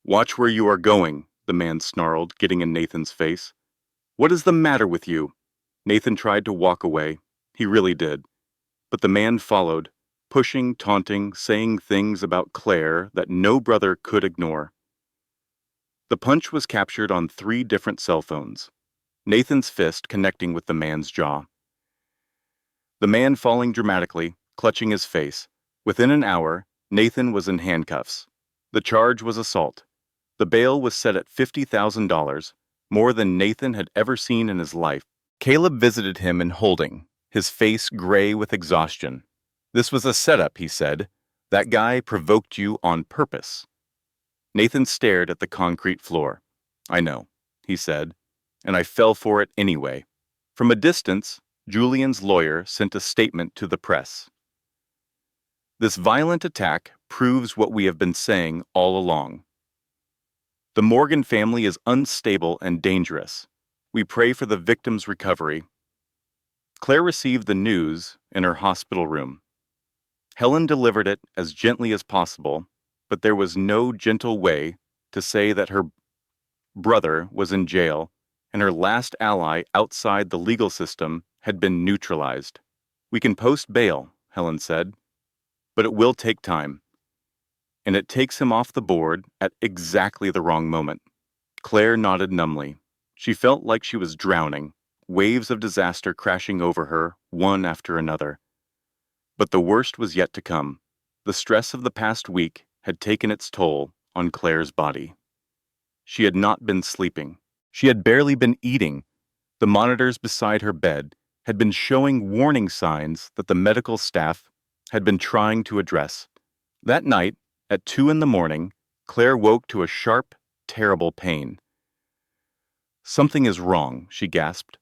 Watch where you are going, the man snarled, getting in Nathan's face. What is the matter with you? Nathan tried to walk away. He really did. But the man followed, pushing, taunting, saying things about Claire that no brother could ignore. The punch was captured on 3 different cell phones, Nathan's fist connecting with the man's jaw. The man falling dramatically, clutching his face. Within an hour, Nathan was in handcuffs. The charge was assault. The bail was set at $50,000, more than Nathan had ever seen in his life. Caleb visited him in holding, his face gray with exhaustion. This was a setup, he said. That guy provoked you on purpose. Nathan stared at the concrete floor. I know, he said, and I fell for it anyway. From a distance, Julian's lawyer sent a statement to the press. This violent attack proves what we have been saying all along. The Morgan family is unstable and dangerous. We pray for the victim's recovery. Claire received the news in her hospital room. Helen delivered it as gently as possible, but there was no gentle way to say that her brother was in jail and her last ally outside the legal system had been neutralized. We can post bail, Helen said, but it will take time. And it takes him off the board at exactly the wrong moment. Claire nodded numbly. She felt like she was drowning, waves of disaster crashing over her, one after another. But the worst was yet to come. The stress of the past week had taken its toll on Claire's body. She had not been sleeping. She had barely been eating. The monitors beside her bed had been showing warning signs that the medical staff had been trying to address. That night, at 2 a.m, Claire woke to a sharp, terrible pain. Something is wrong, she gasped.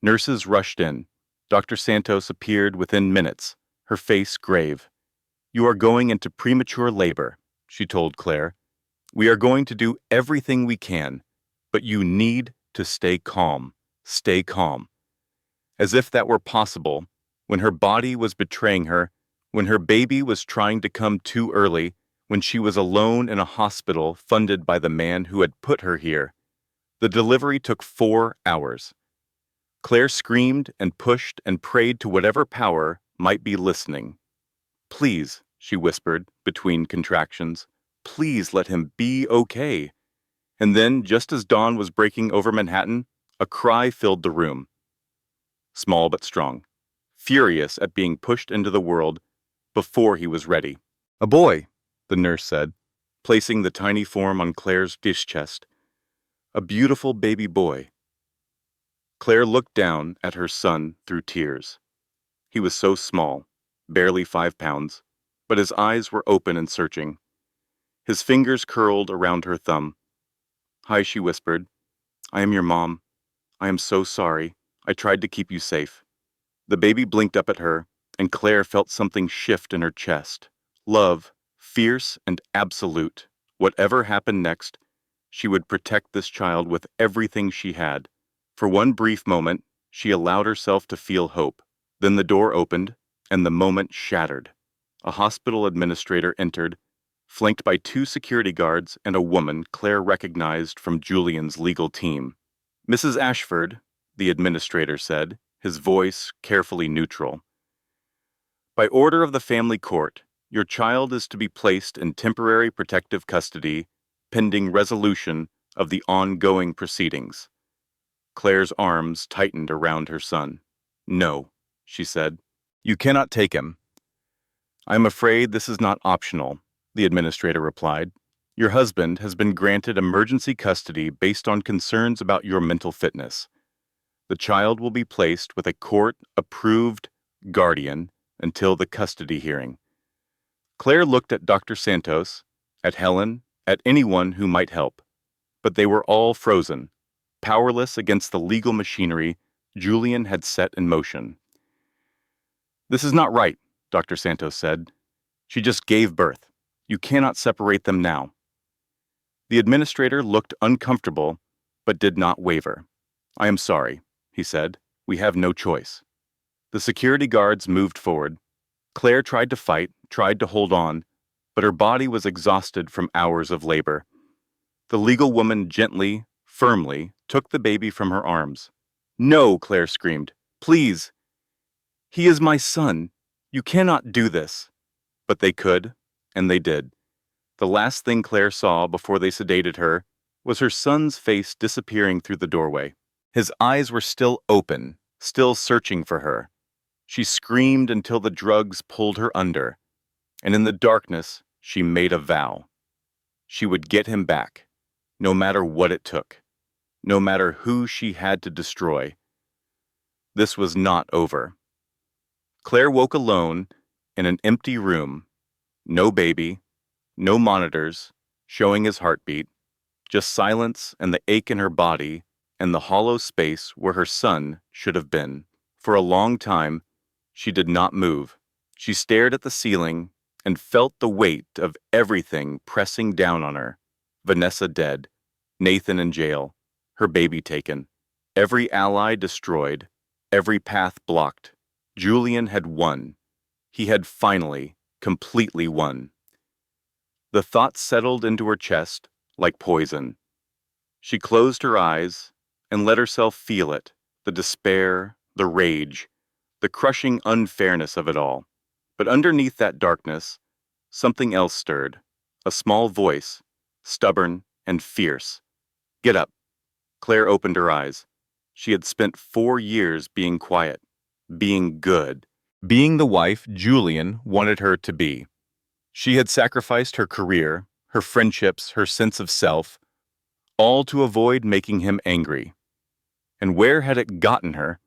Nurses rushed in. Dr. Santos appeared within minutes, her face grave. You are going into premature labor, she told Claire. We are going to do everything we can, but you need to stay calm. Stay calm. As if that were possible, when her body was betraying her, when her baby was trying to come too early, when she was alone in a hospital funded by the man who had put her here. The delivery took 4 hours. Claire screamed and pushed and prayed to whatever power might be listening. Please, she whispered between contractions, please let him be okay. And then, just as dawn was breaking over Manhattan, a cry filled the room. Small but strong, furious at being pushed into the world before he was ready. A boy, the nurse said, placing the tiny form on Claire's dish chest. A beautiful baby boy. Claire looked down at her son through tears. He was so small, barely 5 pounds, but his eyes were open and searching. His fingers curled around her thumb. Hi, she whispered. I am your mom. I am so sorry. I tried to keep you safe. The baby blinked up at her, and Claire felt something shift in her chest. Love, fierce and absolute. Whatever happened next, she would protect this child with everything she had. For one brief moment, she allowed herself to feel hope. Then the door opened, and the moment shattered. A hospital administrator entered, flanked by two security guards and a woman Claire recognized from Julian's legal team. "Mrs. Ashford," the administrator said, his voice carefully neutral. "By order of the family court, your child is to be placed in temporary protective custody pending resolution of the ongoing proceedings." Claire's arms tightened around her son. "No," she said. "You cannot take him." "I'm afraid this is not optional," the administrator replied. "Your husband has been granted emergency custody based on concerns about your mental fitness. The child will be placed with a court-approved guardian until the custody hearing." Claire looked at Dr. Santos, at Helen, at anyone who might help, but they were all frozen, powerless against the legal machinery Julian had set in motion. "This is not right," Dr. Santos said. "She just gave birth. You cannot separate them now." The administrator looked uncomfortable, but did not waver. "I am sorry," he said. "We have no choice." The security guards moved forward. Claire tried to fight, tried to hold on, but her body was exhausted from hours of labor. The legal woman gently, firmly, took the baby from her arms. "No," Claire screamed. "Please! He is my son. You cannot do this." But they could, and they did. The last thing Claire saw before they sedated her was her son's face disappearing through the doorway. His eyes were still open, still searching for her. She screamed until the drugs pulled her under, and in the darkness she made a vow. She would get him back, no matter what it took, no matter who she had to destroy. This was not over. Claire woke alone in an empty room. No baby, no monitors showing his heartbeat, just silence and the ache in her body and the hollow space where her son should have been. For a long time, she did not move. She stared at the ceiling and felt the weight of everything pressing down on her. Vanessa dead, Nathan in jail, her baby taken, every ally destroyed, every path blocked. Julian had won. He had finally, completely won. The thought settled into her chest like poison. She closed her eyes and let herself feel it, the despair, the rage, the crushing unfairness of it all. But underneath that darkness, something else stirred, a small voice, stubborn and fierce. "Get up." Claire opened her eyes. She had spent 4 years being quiet, being good, being the wife Julian wanted her to be. She had sacrificed her career, her friendships, her sense of self, all to avoid making him angry. And where had it gotten her?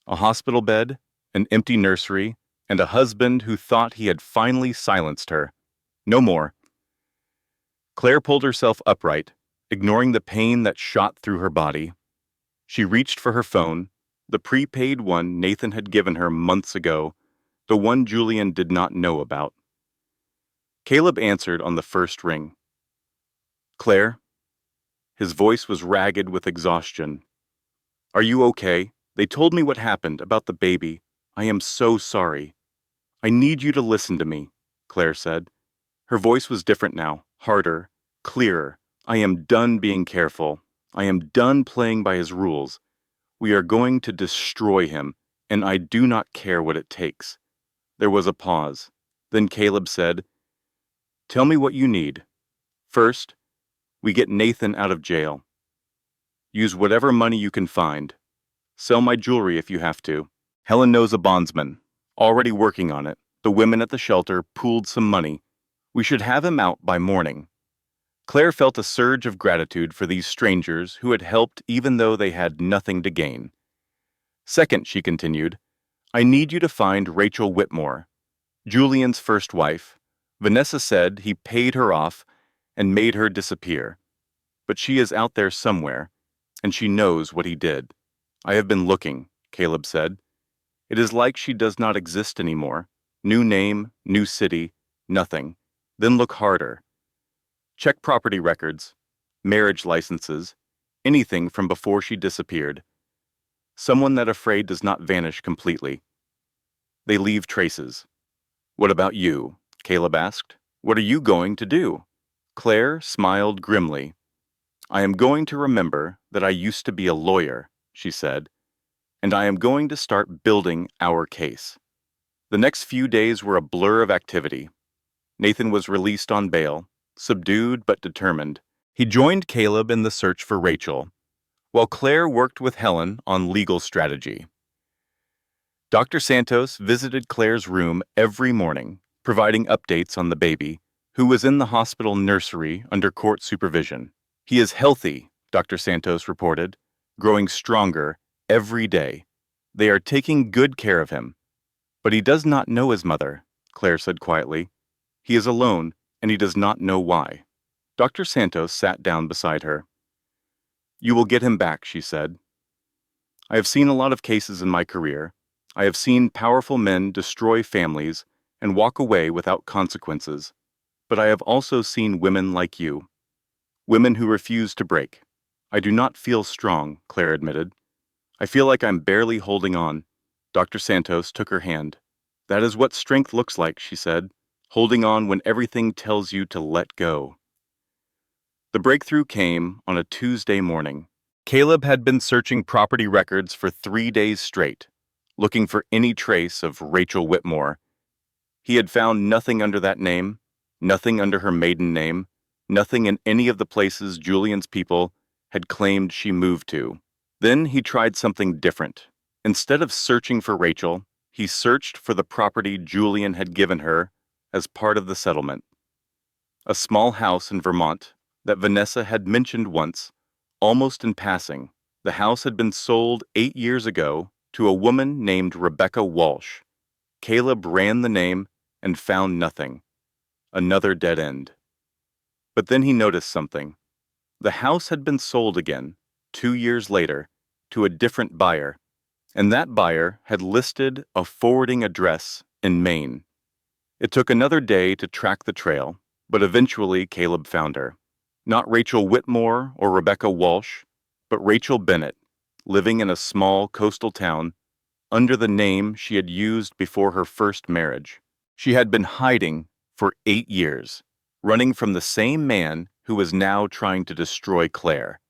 A hospital bed, an empty nursery, and a husband who thought he had finally silenced her. No more. Claire pulled herself upright, ignoring the pain that shot through her body. She reached for her phone, the prepaid one Nathan had given her months ago, the one Julian did not know about. Caleb answered on the first ring. "Claire?" His voice was ragged with exhaustion. "Are you okay? They told me what happened about the baby. I am so sorry." "I need you to listen to me," Claire said. Her voice was different now, harder, clearer. "I am done being careful. I am done playing by his rules. We are going to destroy him, and I do not care what it takes." There was a pause. Then Caleb said, "Tell me what you need. First, we get Nathan out of jail. Use whatever money you can find. Sell my jewelry if you have to. Helen knows a bondsman. Already working on it. The women at the shelter pooled some money. We should have him out by morning." Claire felt a surge of gratitude for these strangers who had helped even though they had nothing to gain. "Second," she continued, "I need you to find Rachel Whitmore, Julian's first wife. Vanessa said he paid her off and made her disappear. But she is out there somewhere, and she knows what he did." "I have been looking," Caleb said. "It is like she does not exist anymore. New name, new city, nothing. Then look harder. Check property records, marriage licenses, anything from before she disappeared. Someone that afraid does not vanish completely." They leave traces. What about you? Caleb asked. What are you going to do? Claire smiled grimly. I am going to remember that I used to be a lawyer, she said, and I am going to start building our case. The next few days were a blur of activity. Nathan was released on bail, subdued but determined. He joined Caleb in the search for Rachel, while Claire worked with Helen on legal strategy. Dr. Santos visited Claire's room every morning, providing updates on the baby, who was in the hospital nursery under court supervision. He is healthy, Dr. Santos reported, growing stronger every day. They are taking good care of him. But he does not know his mother, Claire said quietly. He is alone, and he does not know why. Dr. Santos sat down beside her. You will get him back, she said. I have seen a lot of cases in my career. I have seen powerful men destroy families and walk away without consequences. But I have also seen women like you. Women who refuse to break. I do not feel strong, Claire admitted. I feel like I'm barely holding on. Dr. Santos took her hand. That is what strength looks like, she said, holding on when everything tells you to let go. The breakthrough came on a Tuesday morning. Caleb had been searching property records for 3 days straight, looking for any trace of Rachel Whitmore. He had found nothing under that name, nothing under her maiden name, nothing in any of the places Julian's people had claimed she moved to. Then he tried something different. Instead of searching for Rachel, he searched for the property Julian had given her as part of the settlement. A small house in Vermont that Vanessa had mentioned once, almost in passing. The house had been sold 8 years ago to a woman named Rebecca Walsh. Caleb ran the name and found nothing. Another dead end. But then he noticed something. The house had been sold again, 2 years later, to a different buyer, and that buyer had listed a forwarding address in Maine. It took another day to track the trail, but eventually Caleb found her. Not Rachel Whitmore or Rebecca Walsh, but Rachel Bennett, living in a small coastal town under the name she had used before her first marriage. She had been hiding for 8 years, running from the same man who was now trying to destroy Clare.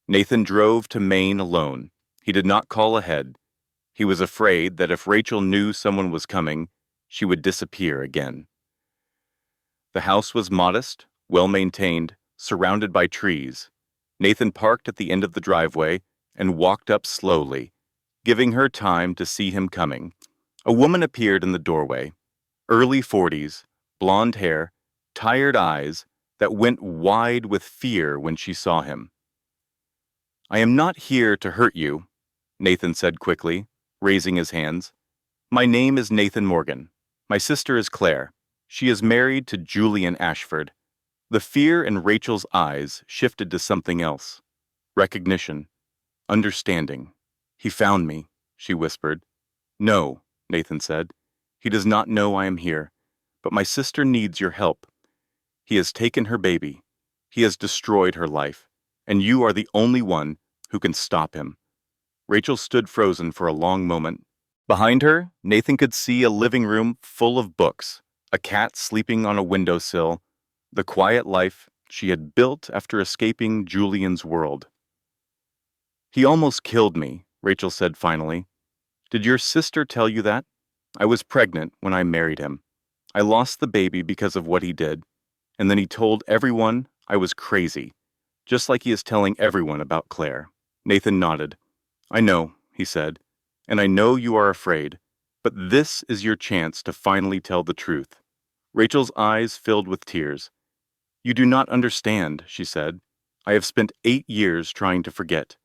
Nathan drove to Maine alone. He did not call ahead. He was afraid that if Rachel knew someone was coming, she would disappear again. The house was modest, well-maintained, surrounded by trees. Nathan parked at the end of the driveway and walked up slowly, giving her time to see him coming. A woman appeared in the doorway, early 40s, blonde hair, tired eyes that went wide with fear when she saw him. I am not here to hurt you, Nathan said quickly, raising his hands. My name is Nathan Morgan. My sister is Claire. She is married to Julian Ashford. The fear in Rachel's eyes shifted to something else. Recognition. Understanding. He found me, she whispered. No, Nathan said. He does not know I am here, but my sister needs your help. He has taken her baby. He has destroyed her life, and you are the only one who can stop him. Rachel stood frozen for a long moment. Behind her, Nathan could see a living room full of books, a cat sleeping on a windowsill, the quiet life she had built after escaping Julian's world. He almost killed me, Rachel said finally. Did your sister tell you that? I was pregnant when I married him. I lost the baby because of what he did, and then he told everyone I was crazy, just like he is telling everyone about Claire. Nathan nodded. I know, he said, and I know you are afraid, but this is your chance to finally tell the truth. Rachel's eyes filled with tears. You do not understand, she said. I have spent 8 years trying to forget.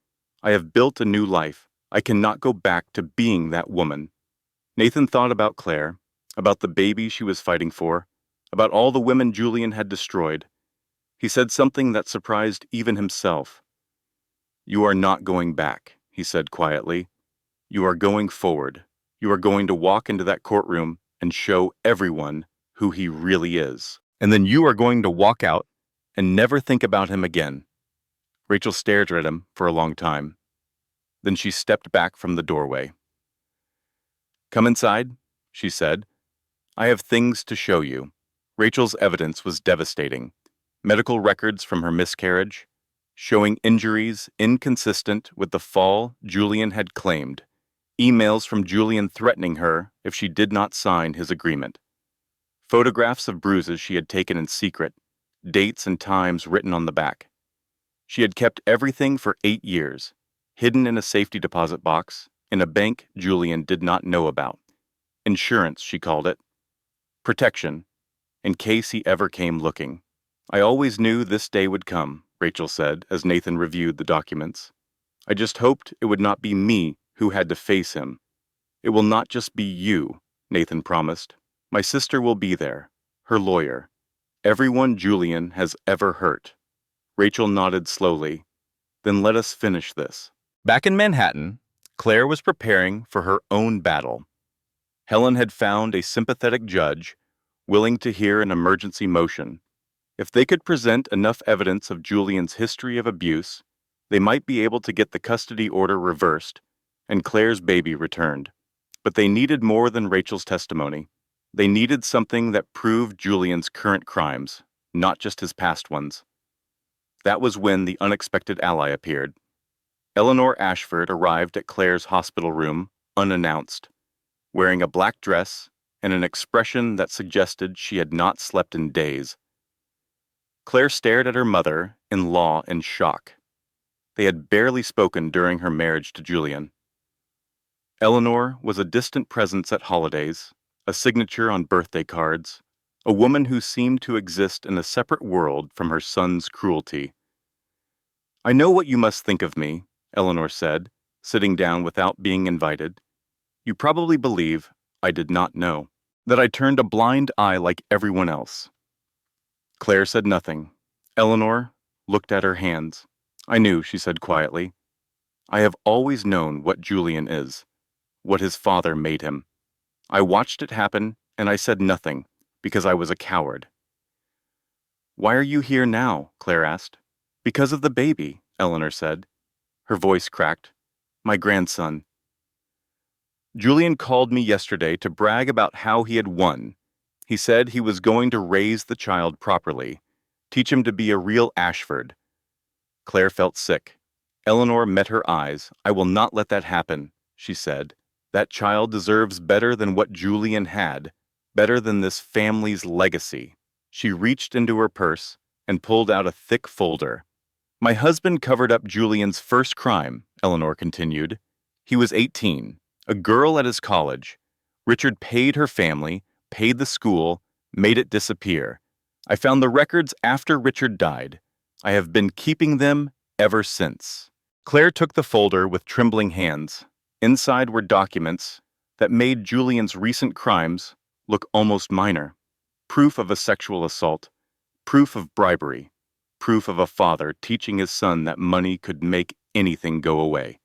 I have built a new life. I cannot go back to being that woman. Nathan thought about Claire, about the baby she was fighting for, about all the women Julian had destroyed. He said something that surprised even himself. You are not going back, he said quietly. You are going forward. You are going to walk into that courtroom and show everyone who he really is. And then you are going to walk out and never think about him again. Rachel stared at him for a long time. Then she stepped back from the doorway. Come inside, she said. "I have things to show you." Rachel's evidence was devastating. Medical records from her miscarriage, showing injuries inconsistent with the fall Julian had claimed, emails from Julian threatening her if she did not sign his agreement, photographs of bruises she had taken in secret, dates and times written on the back. She had kept everything for 8 years, hidden in a safety deposit box, in a bank Julian did not know about. Insurance, she called it. Protection, in case he ever came looking. "I always knew this day would come," Rachel said as Nathan reviewed the documents. "I just hoped it would not be me who had to face him." "It will not just be you," Nathan promised. "My sister will be there, her lawyer, everyone Julian has ever hurt." Rachel nodded slowly. "Then let us finish this." Back in Manhattan, Claire was preparing for her own battle. Helen had found a sympathetic judge willing to hear an emergency motion. If they could present enough evidence of Julian's history of abuse, they might be able to get the custody order reversed and Claire's baby returned. But they needed more than Rachel's testimony. They needed something that proved Julian's current crimes, not just his past ones. That was when the unexpected ally appeared. Eleanor Ashford arrived at Claire's hospital room, unannounced, wearing a black dress and an expression that suggested she had not slept in days. Claire stared at her mother-in-law in shock. They had barely spoken during her marriage to Julian. Eleanor was a distant presence at holidays, a signature on birthday cards, a woman who seemed to exist in a separate world from her son's cruelty. "I know what you must think of me," Eleanor said, sitting down without being invited. "You probably believe I did not know, that I turned a blind eye like everyone else." Claire said nothing. Eleanor looked at her hands. "I knew," she said quietly. "I have always known what Julian is, what his father made him. I watched it happen, and I said nothing, because I was a coward." "Why are you here now?" Claire asked. "Because of the baby," Eleanor said. Her voice cracked. "My grandson. Julian called me yesterday to brag about how he had won. He said he was going to raise the child properly, teach him to be a real Ashford." Claire felt sick. Eleanor met her eyes. "I will not let that happen," she said. "That child deserves better than what Julian had, better than this family's legacy." She reached into her purse and pulled out a thick folder. "My husband covered up Julian's first crime," Eleanor continued. "He was 18, a girl at his college. Richard paid her family, paid the school, made it disappear. I found the records after Richard died. I have been keeping them ever since." Claire took the folder with trembling hands. Inside were documents that made Julian's recent crimes look almost minor. Proof of a sexual assault, proof of bribery, proof of a father teaching his son that money could make anything go away.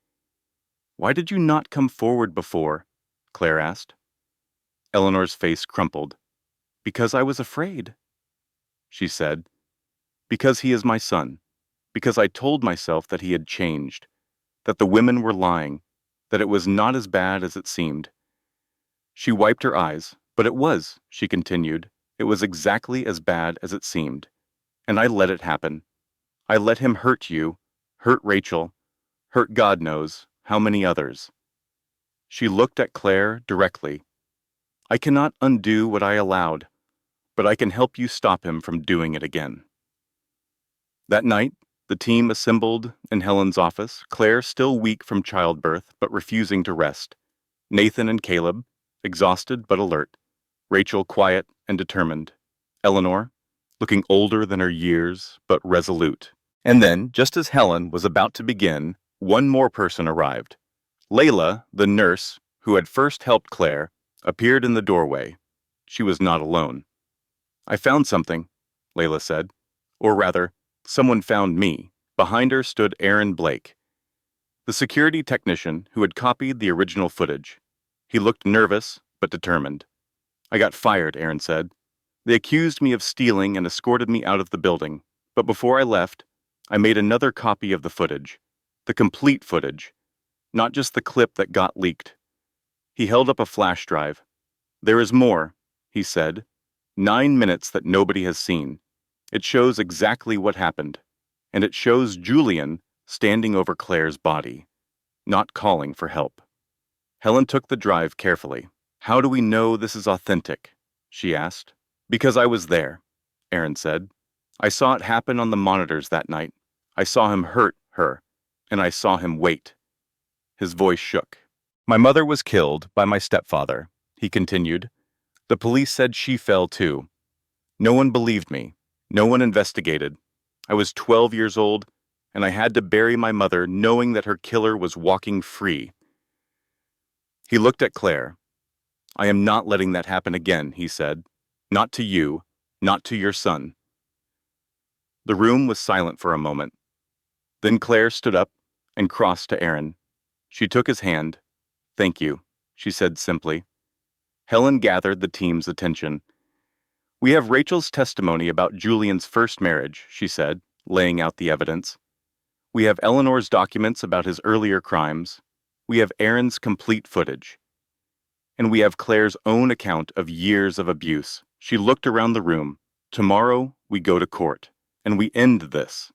"Why did you not come forward before?" Claire asked. Eleanor's face crumpled. "Because I was afraid," she said. "Because he is my son. Because I told myself that he had changed, that the women were lying, that it was not as bad as it seemed." She wiped her eyes. "But it was," she continued. "It was exactly as bad as it seemed. And I let it happen. I let him hurt you, hurt Rachel, hurt God knows how many others." She looked at Claire directly. "I cannot undo what I allowed, but I can help you stop him from doing it again." That night, the team assembled in Helen's office, Claire still weak from childbirth but refusing to rest. Nathan and Caleb, exhausted but alert. Rachel quiet and determined. Eleanor, looking older than her years but resolute. And then, just as Helen was about to begin, one more person arrived. Layla, the nurse who had first helped Claire, appeared in the doorway. She was not alone. "I found something," Layla said. Or rather, someone found me. Behind her stood Aaron Blake, the security technician who had copied the original footage. He looked nervous but determined. "I got fired," Aaron said. "They accused me of stealing and escorted me out of the building. But before I left, I made another copy of the footage. The complete footage. Not just the clip that got leaked." He held up a flash drive. There is more, he said. 9 minutes that nobody has seen. It shows exactly what happened. And it shows Julian standing over Claire's body, not calling for help. Helen took the drive carefully. How do we know this is authentic? She asked. Because I was there, Aaron said. I saw it happen on the monitors that night. I saw him hurt her, and I saw him wait. His voice shook. My mother was killed by my stepfather, he continued. The police said she fell too. No one believed me. No one investigated. I was 12 years old, and I had to bury my mother knowing that her killer was walking free. He looked at Claire. I am not letting that happen again, he said. Not to you, not to your son. The room was silent for a moment. Then Claire stood up and crossed to Aaron. She took his hand. Thank you, she said simply. Helen gathered the team's attention. We have Rachel's testimony about Julian's first marriage, she said, laying out the evidence. We have Eleanor's documents about his earlier crimes. We have Aaron's complete footage. And we have Claire's own account of years of abuse. She looked around the room. Tomorrow, we go to court, and we end this.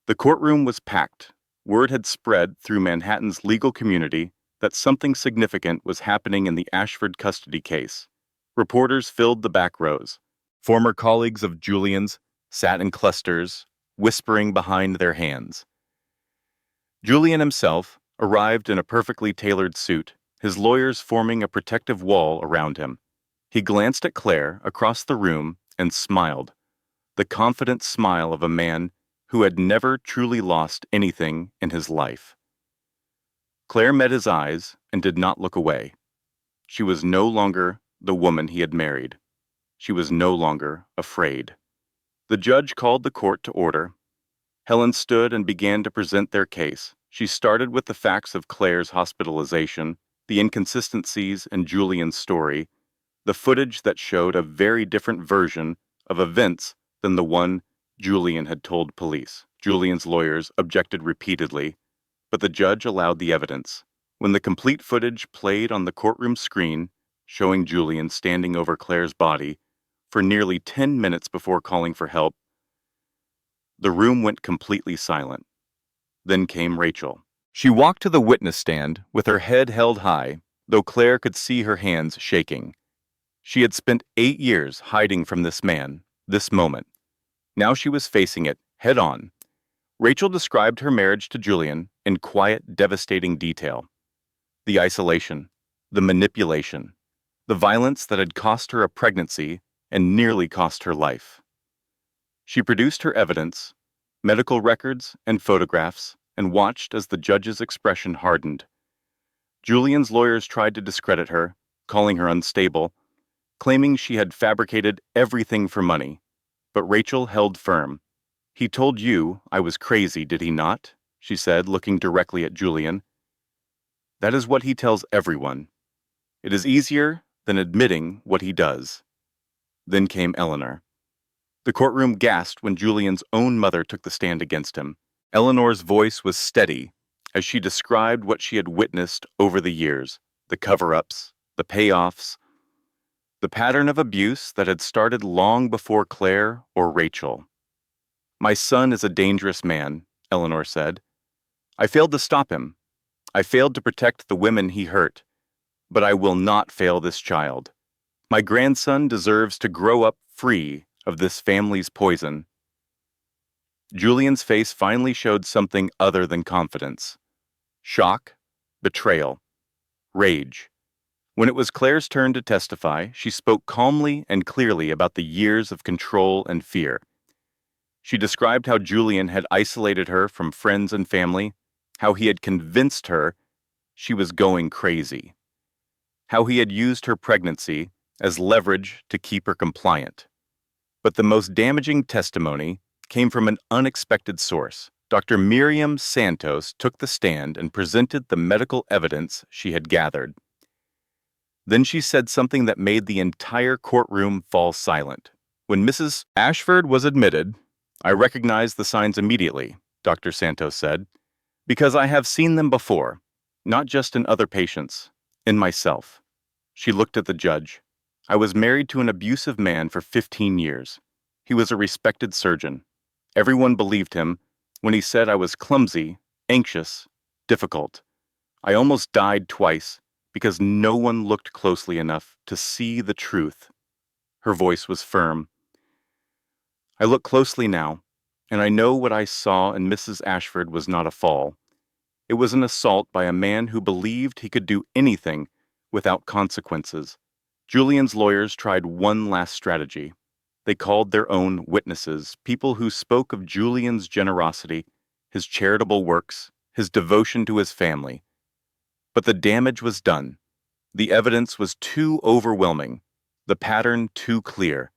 The courtroom was packed. Word had spread through Manhattan's legal community that something significant was happening in the Ashford custody case. Reporters filled the back rows. Former colleagues of Julian's sat in clusters, whispering behind their hands. Julian himself arrived in a perfectly tailored suit, his lawyers forming a protective wall around him. He glanced at Claire across the room and smiled, the confident smile of a man who had never truly lost anything in his life. Claire met his eyes and did not look away. She was no longer the woman he had married. She was no longer afraid. The judge called the court to order. Helen stood and began to present their case. She started with the facts of Claire's hospitalization, the inconsistencies in Julian's story, the footage that showed a very different version of events than the one Julian had told police. Julian's lawyers objected repeatedly, but the judge allowed the evidence. When the complete footage played on the courtroom screen, showing Julian standing over Claire's body for nearly 10 minutes before calling for help, the room went completely silent. Then came Rachel. She walked to the witness stand with her head held high, though Claire could see her hands shaking. She had spent 8 years hiding from this man, this moment. Now she was facing it, head on. Rachel described her marriage to Julian in quiet, devastating detail. The isolation, the manipulation, the violence that had cost her a pregnancy and nearly cost her life. She produced her evidence, medical records and photographs, and watched as the judge's expression hardened. Julian's lawyers tried to discredit her, calling her unstable, claiming she had fabricated everything for money. But Rachel held firm. He told you I was crazy, did he not? She said, looking directly at Julian. That is what he tells everyone. It is easier than admitting what he does. Then came Eleanor. The courtroom gasped when Julian's own mother took the stand against him. Eleanor's voice was steady as she described what she had witnessed over the years, the cover-ups, the payoffs, the pattern of abuse that had started long before Claire or Rachel. My son is a dangerous man, Eleanor said. I failed to stop him. I failed to protect the women he hurt. But I will not fail this child. My grandson deserves to grow up free of this family's poison. Julian's face finally showed something other than confidence. Shock, betrayal, rage. When it was Claire's turn to testify, she spoke calmly and clearly about the years of control and fear. She described how Julian had isolated her from friends and family, how he had convinced her she was going crazy, how he had used her pregnancy as leverage to keep her compliant. But the most damaging testimony came from an unexpected source. Dr. Miriam Santos took the stand and presented the medical evidence she had gathered. Then she said something that made the entire courtroom fall silent. When Mrs. Ashford was admitted, I recognized the signs immediately, Dr. Santos said, because I have seen them before, not just in other patients, in myself. She looked at the judge. I was married to an abusive man for 15 years. He was a respected surgeon. Everyone believed him when he said I was clumsy, anxious, difficult. I almost died twice because no one looked closely enough to see the truth. Her voice was firm. I look closely now, and I know what I saw in Mrs. Ashford was not a fall. It was an assault by a man who believed he could do anything without consequences. Julian's lawyers tried one last strategy. They called their own witnesses, people who spoke of Julian's generosity, his charitable works, his devotion to his family. But the damage was done. The evidence was too overwhelming, the pattern too clear.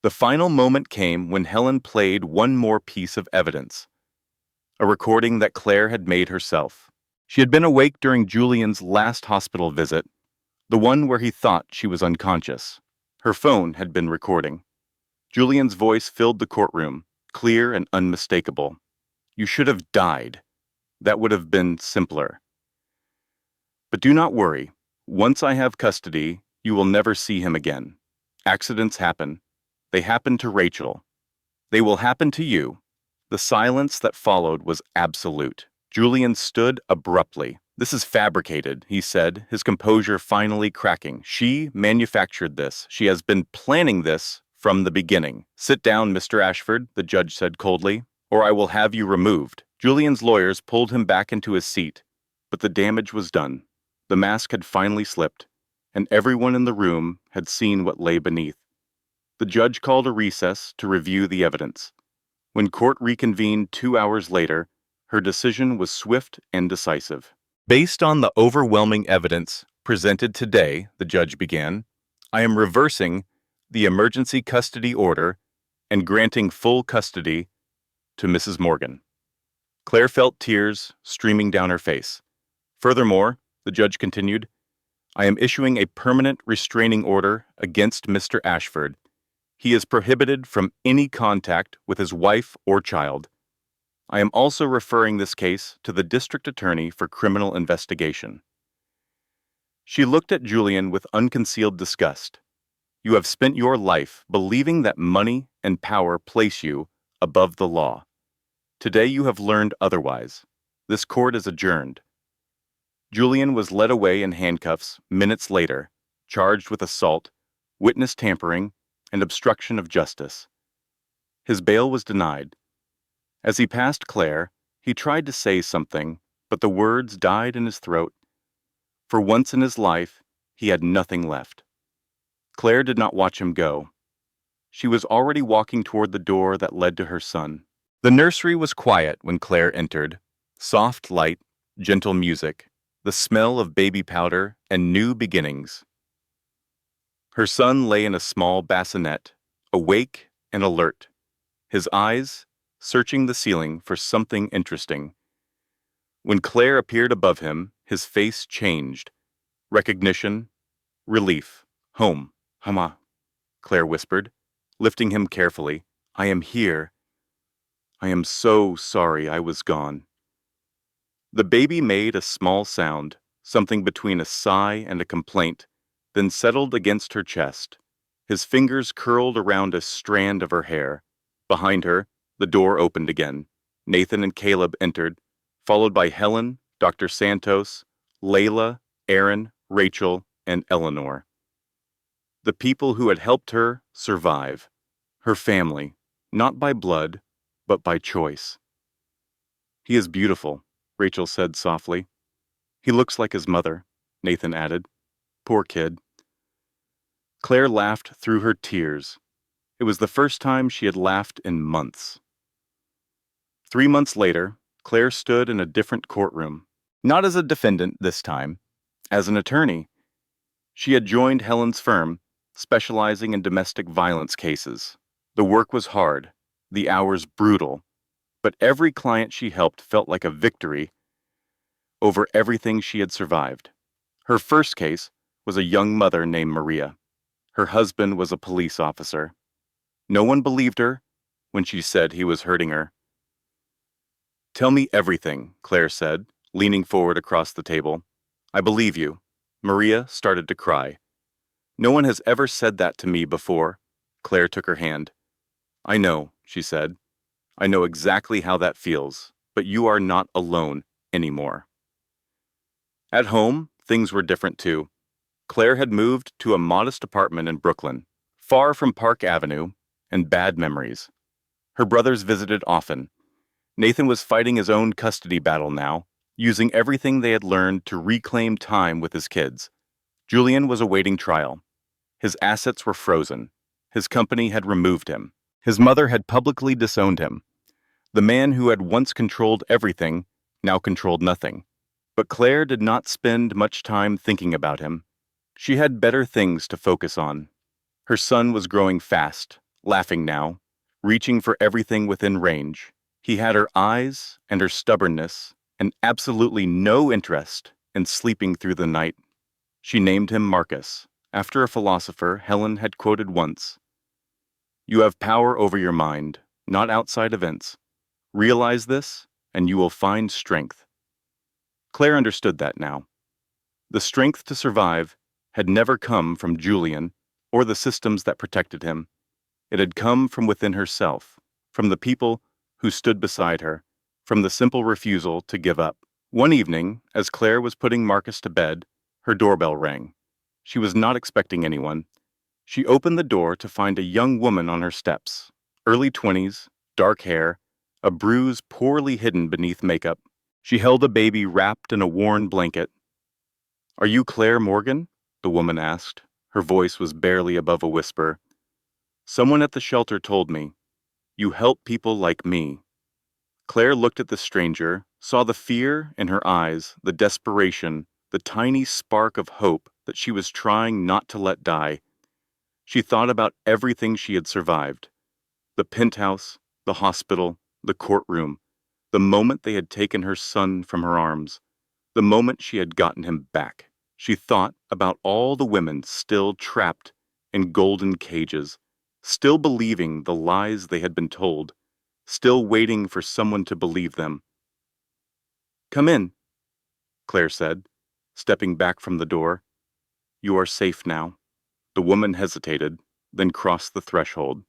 The final moment came when Helen played one more piece of evidence, a recording that Claire had made herself. She had been awake during Julian's last hospital visit, the one where he thought she was unconscious. Her phone had been recording. Julian's voice filled the courtroom, clear and unmistakable. "You should have died. That would have been simpler. But do not worry. Once I have custody, you will never see him again. Accidents happen. They happened to Rachel. They will happen to you." The silence that followed was absolute. Julian stood abruptly. "This is fabricated," he said, his composure finally cracking. "She manufactured this. She has been planning this from the beginning." "Sit down, Mr. Ashford," the judge said coldly, "or I will have you removed." Julian's lawyers pulled him back into his seat, but the damage was done. The mask had finally slipped, and everyone in the room had seen what lay beneath. The judge called a recess to review the evidence. When court reconvened 2 hours later, her decision was swift and decisive. "Based on the overwhelming evidence presented today," the judge began, "I am reversing the emergency custody order and granting full custody to Mrs. Morgan." Claire felt tears streaming down her face. "Furthermore," the judge continued, "I am issuing a permanent restraining order against Mr. Ashford. He is prohibited from any contact with his wife or child. I am also referring this case to the district attorney for criminal investigation." She looked at Julian with unconcealed disgust. "You have spent your life believing that money and power place you above the law. Today you have learned otherwise. This court is adjourned." Julian was led away in handcuffs minutes later, charged with assault, witness tampering, and obstruction of justice. His bail was denied. As he passed Claire, he tried to say something, but the words died in his throat. For once in his life, he had nothing left. Claire did not watch him go. She was already walking toward the door that led to her son. The nursery was quiet when Claire entered. Soft light, gentle music, the smell of baby powder, and new beginnings. Her son lay in a small bassinet, awake and alert, his eyes searching the ceiling for something interesting. When Claire appeared above him, his face changed. Recognition, relief. "Home, Hama," Claire whispered, lifting him carefully. "I am here. I am so sorry I was gone." The baby made a small sound, something between a sigh and a complaint, then settled against her chest. His fingers curled around a strand of her hair. Behind her, the door opened again. Nathan and Caleb entered, followed by Helen, Dr. Santos, Layla, Aaron, Rachel, and Eleanor. The people who had helped her survive. Her family, not by blood, but by choice. "He is beautiful," Rachel said softly. "He looks like his mother," Nathan added. "Poor kid." Claire laughed through her tears. It was the first time she had laughed in months. 3 months later, Claire stood in a different courtroom, not as a defendant this time, as an attorney. She had joined Helen's firm, specializing in domestic violence cases. The work was hard, the hours brutal, but every client she helped felt like a victory over everything she had survived. Her first case was a young mother named Maria. Her husband was a police officer. No one believed her when she said he was hurting her. "Tell me everything," Claire said, leaning forward across the table. "I believe you." Maria started to cry. No one has ever said that to me before. Claire took her hand. I know, she said. I know exactly how that feels, but you are not alone anymore. At home, things were different too. Claire had moved to a modest apartment in Brooklyn, far from Park Avenue and bad memories. Her brothers visited often. Nathan was fighting his own custody battle now, using everything they had learned to reclaim time with his kids. Julian was awaiting trial. His assets were frozen. His company had removed him. His mother had publicly disowned him. The man who had once controlled everything now controlled nothing. But Claire did not spend much time thinking about him. She had better things to focus on. Her son was growing fast, laughing now, reaching for everything within range. He had her eyes and her stubbornness, and absolutely no interest in sleeping through the night. She named him Marcus, after a philosopher Helen had quoted once. You have power over your mind, not outside events. Realize this, and you will find strength. Claire understood that now. The strength to survive had never come from Julian or the systems that protected him. It had come from within herself, from the people who stood beside her, from the simple refusal to give up. One evening, as Claire was putting Marcus to bed, her doorbell rang. She was not expecting anyone. She opened the door to find a young woman on her steps, early 20s, dark hair, a bruise poorly hidden beneath makeup. She held a baby wrapped in a worn blanket. Are you Claire Morgan? The woman asked. Her voice was barely above a whisper. Someone at the shelter told me. You help people like me. Claire looked at the stranger, saw the fear in her eyes, the desperation, the tiny spark of hope that she was trying not to let die. She thought about everything she had survived. The penthouse, the hospital, the courtroom, the moment they had taken her son from her arms, the moment she had gotten him back. She thought about all the women still trapped in golden cages, still believing the lies they had been told, still waiting for someone to believe them. Come in, Claire said, stepping back from the door. You are safe now. The woman hesitated, then crossed the threshold.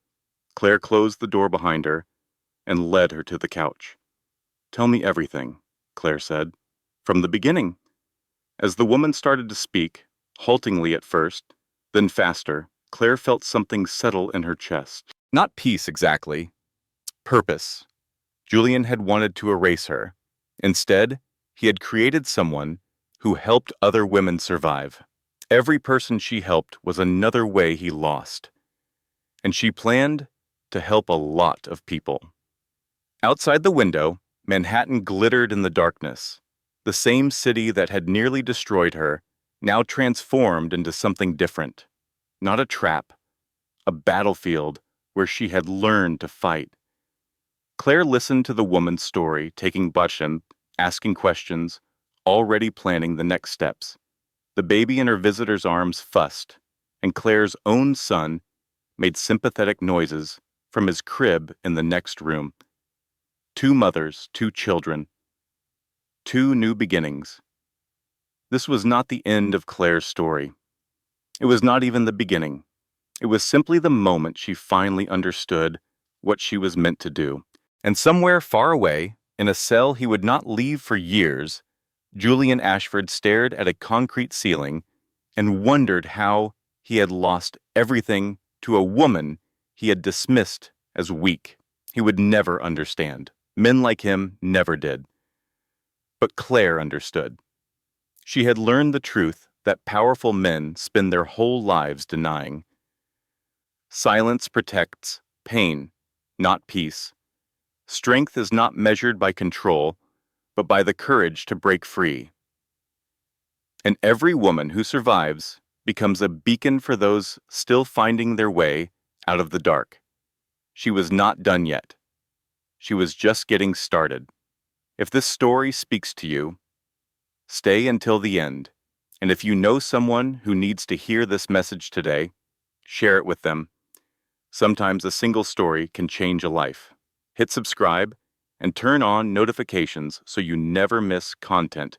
Claire closed the door behind her and led her to the couch. Tell me everything, Claire said, from the beginning. As the woman started to speak, haltingly at first, then faster, Claire felt something settle in her chest. Not peace exactly. Purpose. Julian had wanted to erase her. Instead, he had created someone who helped other women survive. Every person she helped was another way he lost. And she planned to help a lot of people. Outside the window, Manhattan glittered in the darkness. The same city that had nearly destroyed her, now transformed into something different. Not a trap, a battlefield where she had learned to fight. Claire listened to the woman's story, taking button, asking questions, already planning the next steps. The baby in her visitor's arms fussed, and Claire's own son made sympathetic noises from his crib in the next room. 2 mothers, 2 children, 2 new beginnings. This was not the end of Claire's story. It was not even the beginning. It was simply the moment she finally understood what she was meant to do. And somewhere far away, in a cell he would not leave for years, Julian Ashford stared at a concrete ceiling and wondered how he had lost everything to a woman he had dismissed as weak. He would never understand. Men like him never did. But Claire understood. She had learned the truth that powerful men spend their whole lives denying. Silence protects pain, not peace. Strength is not measured by control, but by the courage to break free. And every woman who survives becomes a beacon for those still finding their way out of the dark. She was not done yet. She was just getting started. If this story speaks to you, stay until the end. And if you know someone who needs to hear this message today, share it with them. Sometimes a single story can change a life. Hit subscribe and turn on notifications so you never miss content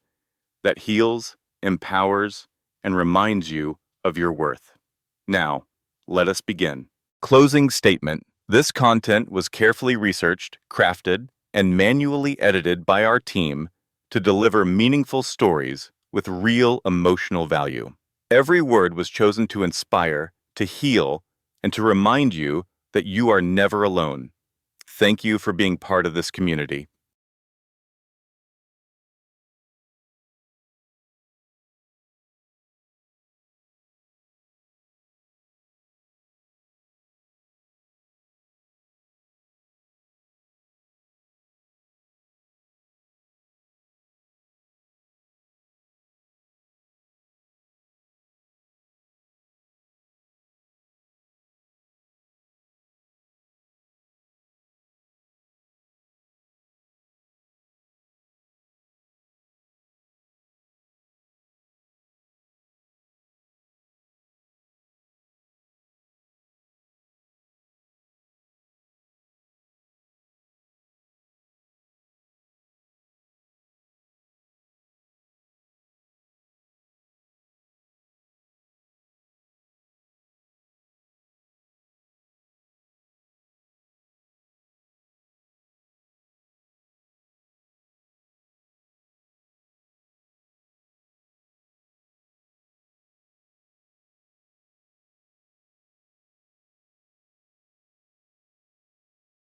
that heals, empowers, and reminds you of your worth. Now, let us begin. Closing statement. This content was carefully researched, crafted, and manually edited by our team to deliver meaningful stories with real emotional value. Every word was chosen to inspire, to heal, and to remind you that you are never alone. Thank you for being part of this community.